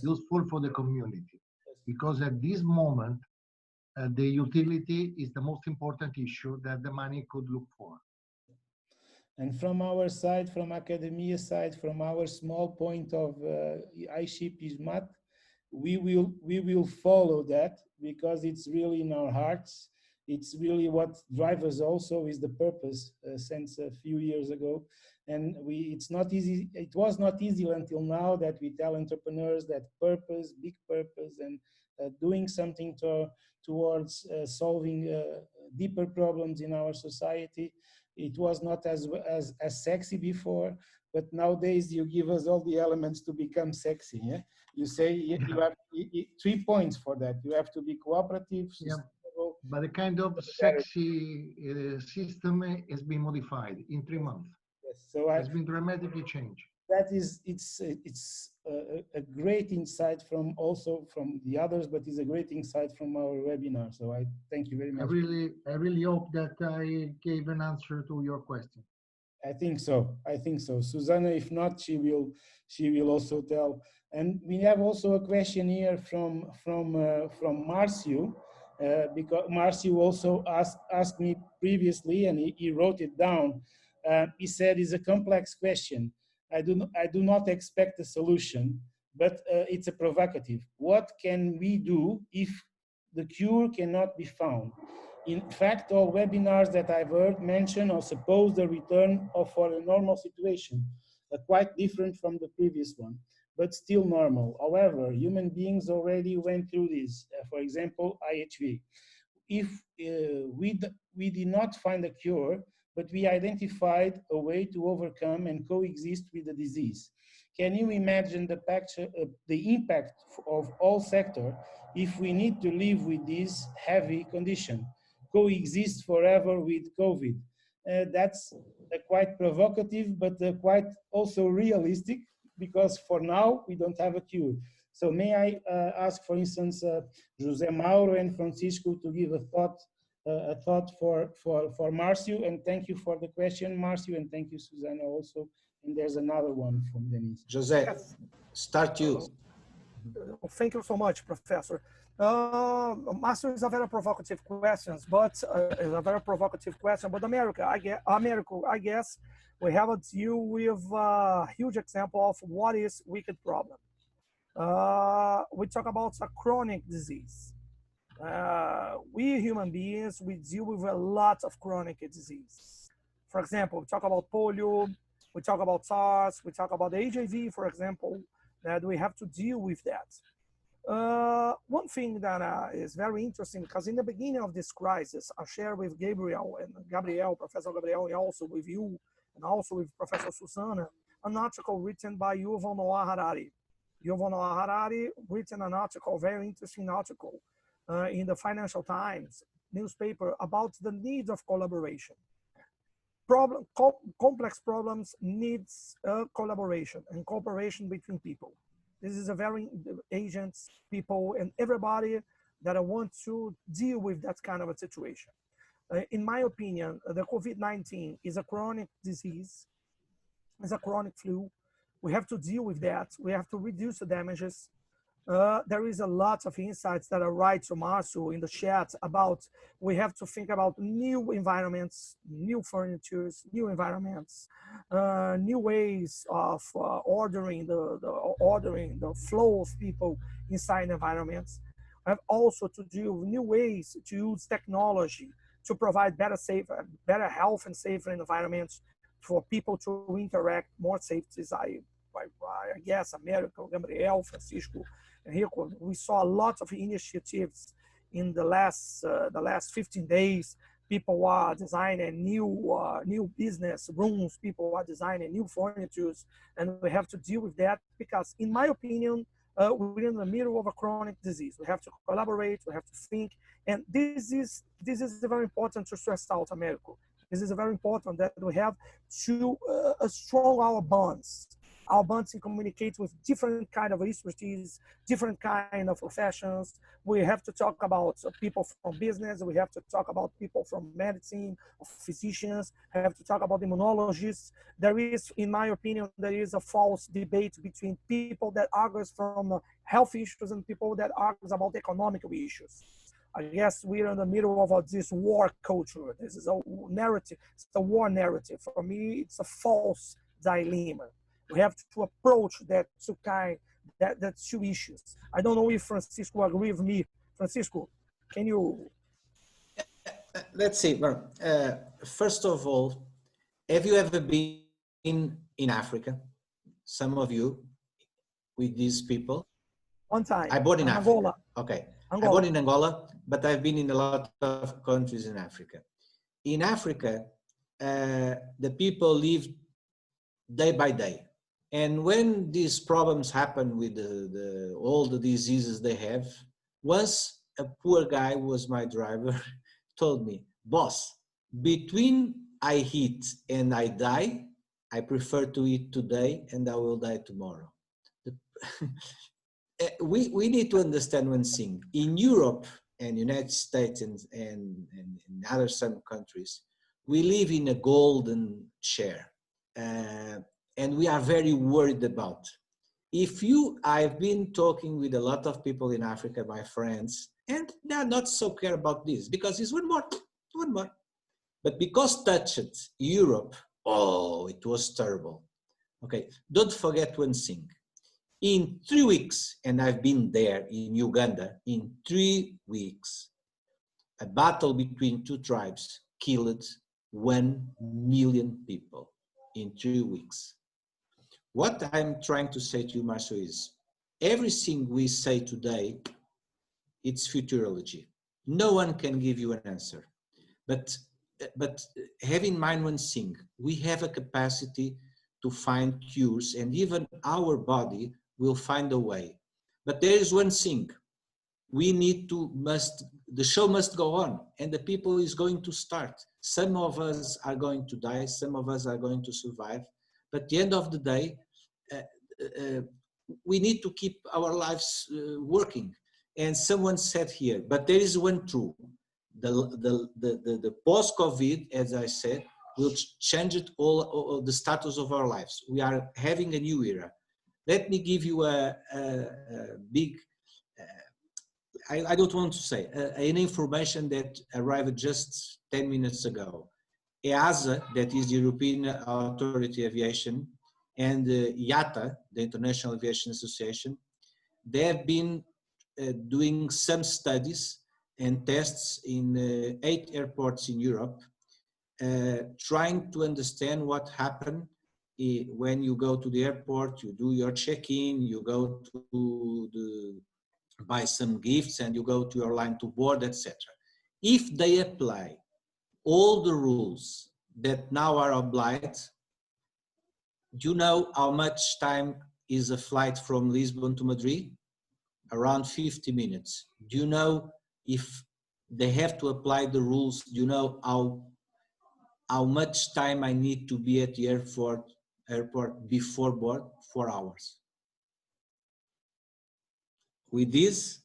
useful for the community. Because at this moment, the utility is the most important issue that the money could look for. And from our side, from academia side, from our small point of iShip is Math, we will follow that because it's really in our hearts. It's really what drives us also is the purpose since a few years ago. And it's not easy. It was not easy until now that we tell entrepreneurs that purpose, big purpose, and doing something towards solving deeper problems in our society. It was not as sexy before, but nowadays you give us all the elements to become sexy. Yeah? You say you have 3 points for that. You have to be cooperative, sustainable. But the kind of sexy system has been modified in 3 months. Yes, so it's been dramatically changed. That is, it's a great insight from the others, but it's a great insight from our webinar. So I thank you very much. I really hope that I gave an answer to your question. I think so. I think so. Susanna, if not, she will also tell. And we have also a question here from Marcio, because Marcio also asked me previously, and he wrote it down. He said it's a complex question. I do not expect a solution, but it's a provocative. What can we do if the cure cannot be found? In fact, all webinars that I've heard mention or suppose the return for a normal situation, quite different from the previous one, but still normal. However, human beings already went through this. For example, IHV. If we did not find a cure, but we identified a way to overcome and coexist with the disease. Can you imagine the impact of all sectors if we need to live with this heavy condition, coexist forever with COVID? That's quite provocative, but quite also realistic, because for now we don't have a cure. So may I ask, for instance, José Mauro and Francisco to give a thought for Marcio, and thank you for the question, Marcio, and thank you, Susanna, also. And there's another one from Denise. Jose, yes. Start you. Thank you so much, Professor. Marcio is a very provocative question, but America, I guess we have to deal with a huge example of what is wicked problem. We talk about a chronic disease. We human beings, we deal with a lot of chronic disease. For example, we talk about polio, we talk about SARS, we talk about HIV, for example, that we have to deal with that. One thing that is very interesting, because in the beginning of this crisis, I share with Gabriel, Professor Gabriel, and also with you, and also with Professor Susanna, an article written by Yuval Noah Harari. Yuval Noah Harari written an article, very interesting article, in the Financial Times newspaper about the need of collaboration. Complex problems needs collaboration and cooperation between people. This is a very agents, people, and everybody that want to deal with that kind of a situation. In my opinion, the COVID-19 is a chronic disease, is a chronic flu. We have to deal with that. We have to reduce the damages. There is a lot of insights that are right to Marcio in the chat about we have to think about new environments, new furnitures, new environments, new ways of ordering the flow of people inside environments. We have also to deal with new ways to use technology to provide better health and safer environments for people to interact more safely. I guess America, Gabriel, Francisco, and Rico, we saw a lot of initiatives in the last 15 days. People are designing new business rooms. People are designing new furnitures, and we have to deal with that because, in my opinion, we're in the middle of a chronic disease. We have to collaborate, we have to think, and this is very important to stress out, Americo. This is very important that we have to strong our bonds in communicate with different kind of expertise, different kind of professions. We have to talk about people from business. We have to talk about people from medicine, physicians. We have to talk about immunologists. There is, in my opinion, there is a false debate between people that argues from health issues and people that argues about economic issues. I guess we're in the middle of this war culture. This is a narrative. It's a war narrative. For me, it's a false dilemma. We have to approach that two issues. I don't know if Francisco agrees with me. Francisco, can you? Let's see. Well, first of all, have you ever been in Africa? Some of you with these people? One time. I born in Africa. Angola. Okay. Angola. I born in Angola, but I've been in a lot of countries in Africa. In Africa, the people live day by day. And when these problems happen with all the diseases they have, once a poor guy was my driver, told me, boss, between I eat and I die, I prefer to eat today and I will die tomorrow. We need to understand one thing. In Europe and United States and in other some countries, we live in a golden share. And we are very worried about. I've been talking with a lot of people in Africa, my friends, and they're not so care about this because it's one more. But because touched Europe, oh, it was terrible. Okay, don't forget one thing. In 3 weeks, and I've been there in Uganda, in 3 weeks, a battle between two tribes killed 1 million people in 3 weeks. What I'm trying to say to you, Marcio, is everything we say today, it's futurology. No one can give you an answer. But have in mind one thing, we have a capacity to find cures and even our body will find a way. But there is one thing, the show must go on and the people is going to start. Some of us are going to die, some of us are going to survive. But at the end of the day, we need to keep our lives working. And someone said here, but there is one truth. The post-COVID, as I said, will change all the status of our lives. We are having a new era. Let me give you a big, I don't want to say, an information that arrived just 10 minutes ago. EASA, that is the European Authority of Aviation, and IATA, the International Aviation Association, they have been doing some studies and tests in 8 airports in Europe, trying to understand what happened when you go to the airport, you do your check-in, you go to buy some gifts, and you go to your line to board, etc. If they apply all the rules that now are obliged, do you know how much time is a flight from Lisbon to Madrid? Around 50 minutes. Do you know if they have to apply the rules? Do you know how much time I need to be at the airport before board? 4 hours. With this,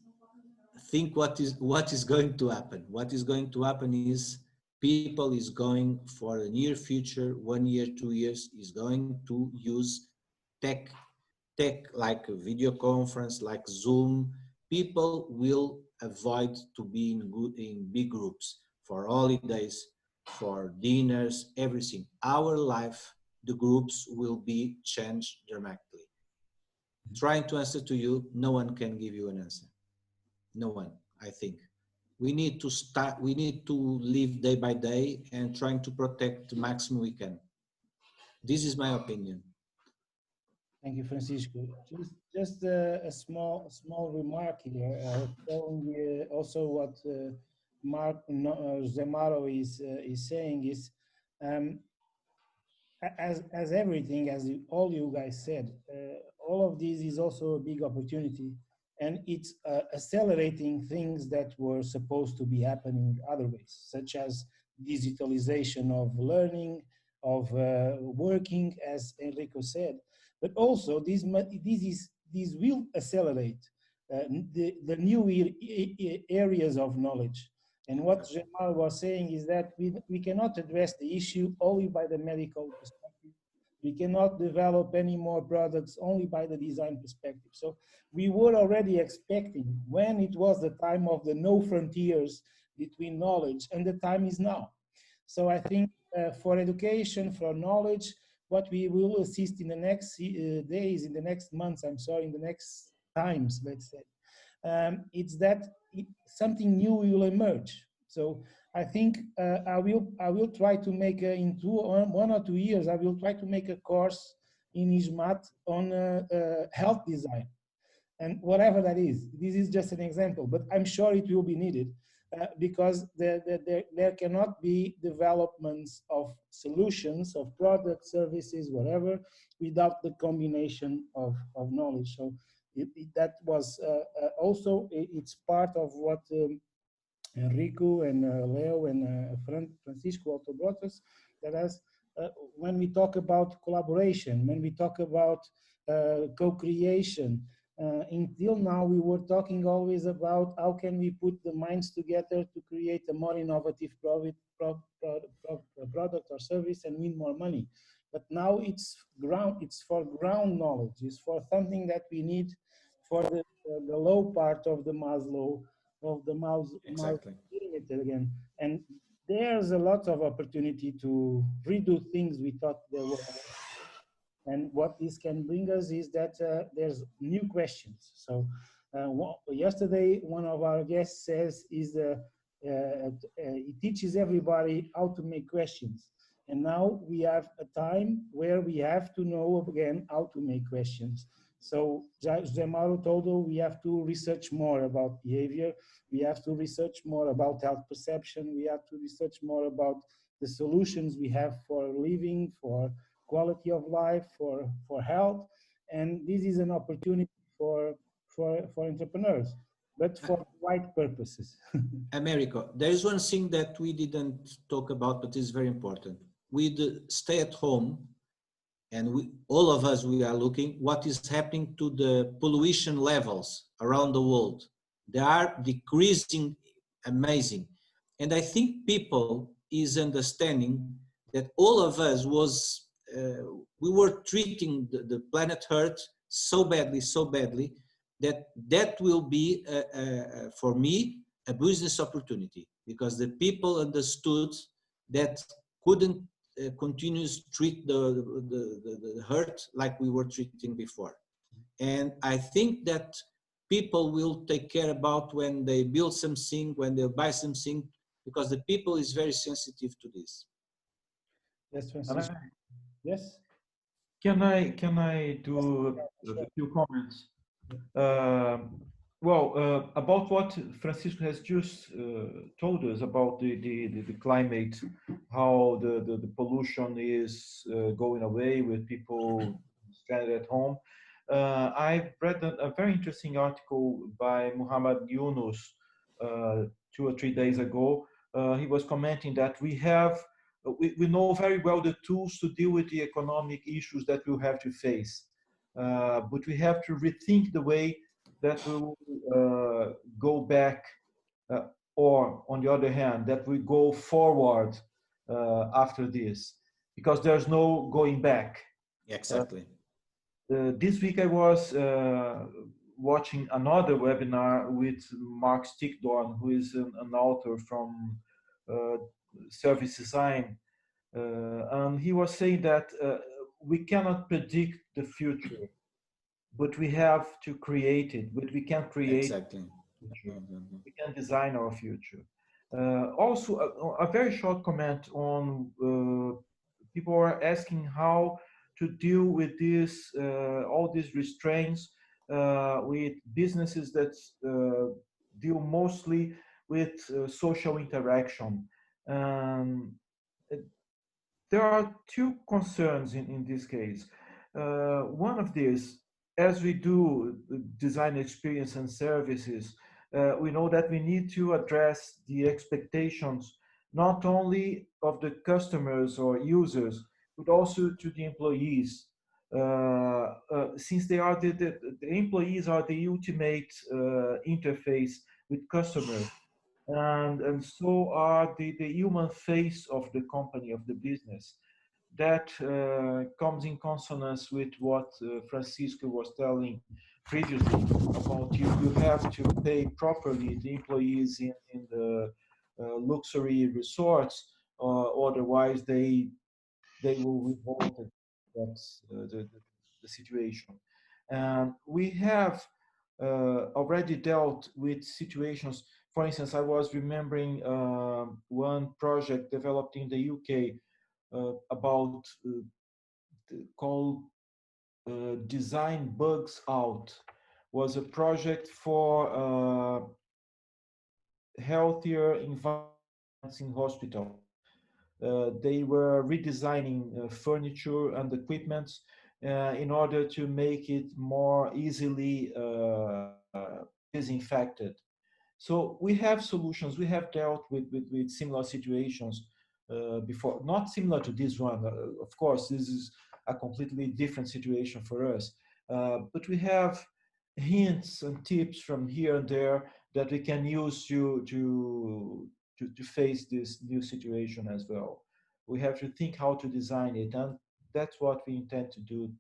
think what is going to happen. What is going to happen is people is going for the near future, 1 year, 2 years, is going to use tech like a video conference, like Zoom. People will avoid to be in big groups for holidays, for dinners, everything. Our life, the groups will be changed dramatically. Trying to answer to you, no one can give you an answer. No one, I think. We need to live day by day and trying to protect the maximum we can. This is my opinion. Thank you, Francisco. Just a small remark here, showing also what Zemaro is saying is, as everything, as all you guys said, all of this is also a big opportunity, and it's accelerating things that were supposed to be happening other ways, such as digitalization of learning, of working, as Enrico said. But also, this will accelerate the new areas of knowledge. And what Jamal was saying is that we cannot address the issue only by the medical perspective. We cannot develop any more products only by the design perspective. So we were already expecting when it was the time of the no frontiers between knowledge, and the time is now. So I think for education, for knowledge, what we will assist in the next days, in the next months, in the next times, let's say, it's that something new will emerge. So I think I will try to make in 1 or 2 years, I will try to make a course in ISMAT on health design, and whatever that is. This is just an example, but I'm sure it will be needed because there cannot be developments of solutions, of products, services, whatever, without the combination of knowledge. So that was also, it's part of what Enrico and Leo and Francisco also brought us, that as when we talk about collaboration, when we talk about co-creation, until now we were talking always about how can we put the minds together to create a more innovative product or service and win more money. But now it's for ground knowledge, it's for something that we need for the low part of the Maslow, exactly. Pyramid again. And there's a lot of opportunity to redo things we thought there were. And what this can bring us is that there's new questions. So yesterday, one of our guests says he teaches everybody how to make questions. And now we have a time where we have to know again how to make questions. So José Mauro told us we have to research more about behavior. We have to research more about health perception. We have to research more about the solutions we have for living, for quality of life, for health. And this is an opportunity for entrepreneurs, but for the right purposes. Americo, there is one thing that we didn't talk about, but is very important. With stay at home, and all of us, we are looking what is happening to the pollution levels around the world. They are decreasing amazing. And I think people is understanding that all of us we were treating the planet Earth so badly that will be, for me, a business opportunity, because the people understood that couldn't continue to treat the Earth like we were treating before. And I think that people will take care about when they build something, when they buy something, because the people is very sensitive to this. Yes, Francisco. Yes. Can I do a few comments? About what Francisco has just told us about the climate, how the pollution is going away with people stranded at home. I read a very interesting article by Muhammad Yunus 2 or 3 days ago. He was commenting that we know very well the tools to deal with the economic issues that we'll have to face, but we have to rethink the way that we will go back, or on the other hand, that we go forward after this, because there's no going back. Exactly. This week I was watching another webinar with Mark Stickdorn, who is an author from service design, and he was saying that we cannot predict the future, but we have to create it. But we can create exactly. We can design our future. Also, a very short comment on people are asking how to deal with this, all these restraints with businesses that deal mostly with social interaction. There are two concerns in this case. One of these as we do design experience and services, we know that we need to address the expectations not only of the customers or users, but also to the employees. Since they are the employees are the ultimate interface with customers, and so are the human face of the company, of the business. That comes in consonance with what Francisco was telling previously about you have to pay properly the employees in the luxury resorts, otherwise they will revolt. That's the situation. And we have already dealt with situations. For instance, I was remembering one project developed in the UK about called Design Bugs Out. Was a project for healthier environments in hospital. They were redesigning furniture and equipment in order to make it more easily disinfected. So we have solutions. We have dealt with similar situations before, not similar to this one. Of course, this is a completely different situation for us. But we have hints and tips from here and there that we can use to face this new situation as well. We have to think how to design it, and that's what we intend to do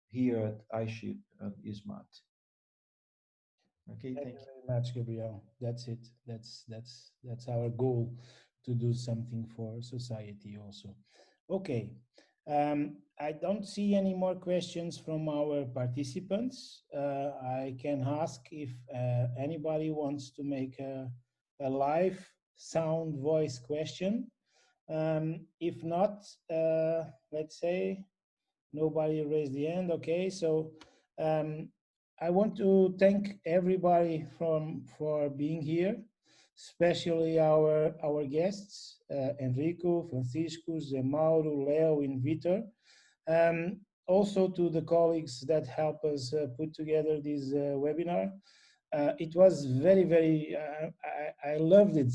here at iShip and ISMAT. Okay, thank you very much, Gabriel. That's it. That's our goal, to do something for society also. Okay. I don't see any more questions from our participants. I can ask if anybody wants to make a live sound voice question. If not, let's say nobody raised the hand. Okay, so I want to thank everybody for being here, especially our guests, Enrico, Francisco, Zé Mauro, Leo, and Vitor. Also to the colleagues that help us put together this webinar. It was very, I loved it.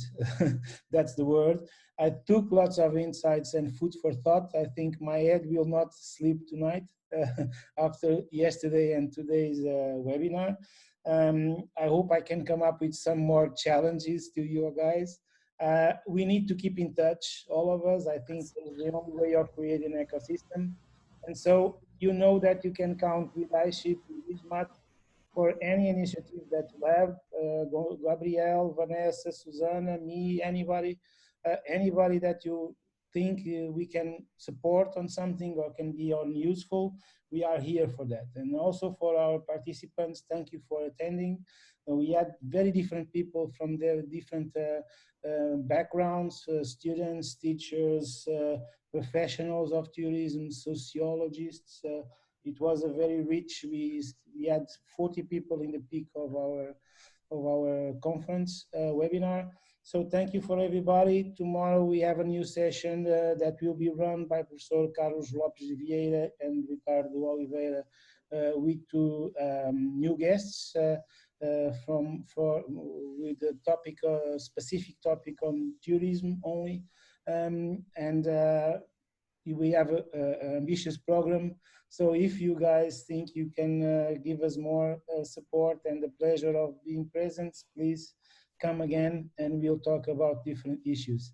That's the word. I took lots of insights and food for thought. I think my head will not sleep tonight after yesterday and today's webinar. I hope I can come up with some more challenges to you guys. We need to keep in touch, all of us. I think it's the only way of creating an ecosystem. And so you know that you can count with iShip, with ISMAT, for any initiative that you have. Gabriel, Vanessa, Susanna, me, anybody that you think we can support on something or can be useful, we are here for that. And also for our participants, thank you for attending. We had very different people from their different backgrounds, students, teachers, professionals of tourism, sociologists. It was a very rich, we had 40 people in the peak of our conference webinar. So thank you for everybody. Tomorrow we have a new session that will be run by Professor Carlos Lopes de Vieira and Ricardo Oliveira with two new guests with the topic, specific topic on tourism only. We have an ambitious program. So if you guys think you can give us more support and the pleasure of being present, please come again and we'll talk about different issues.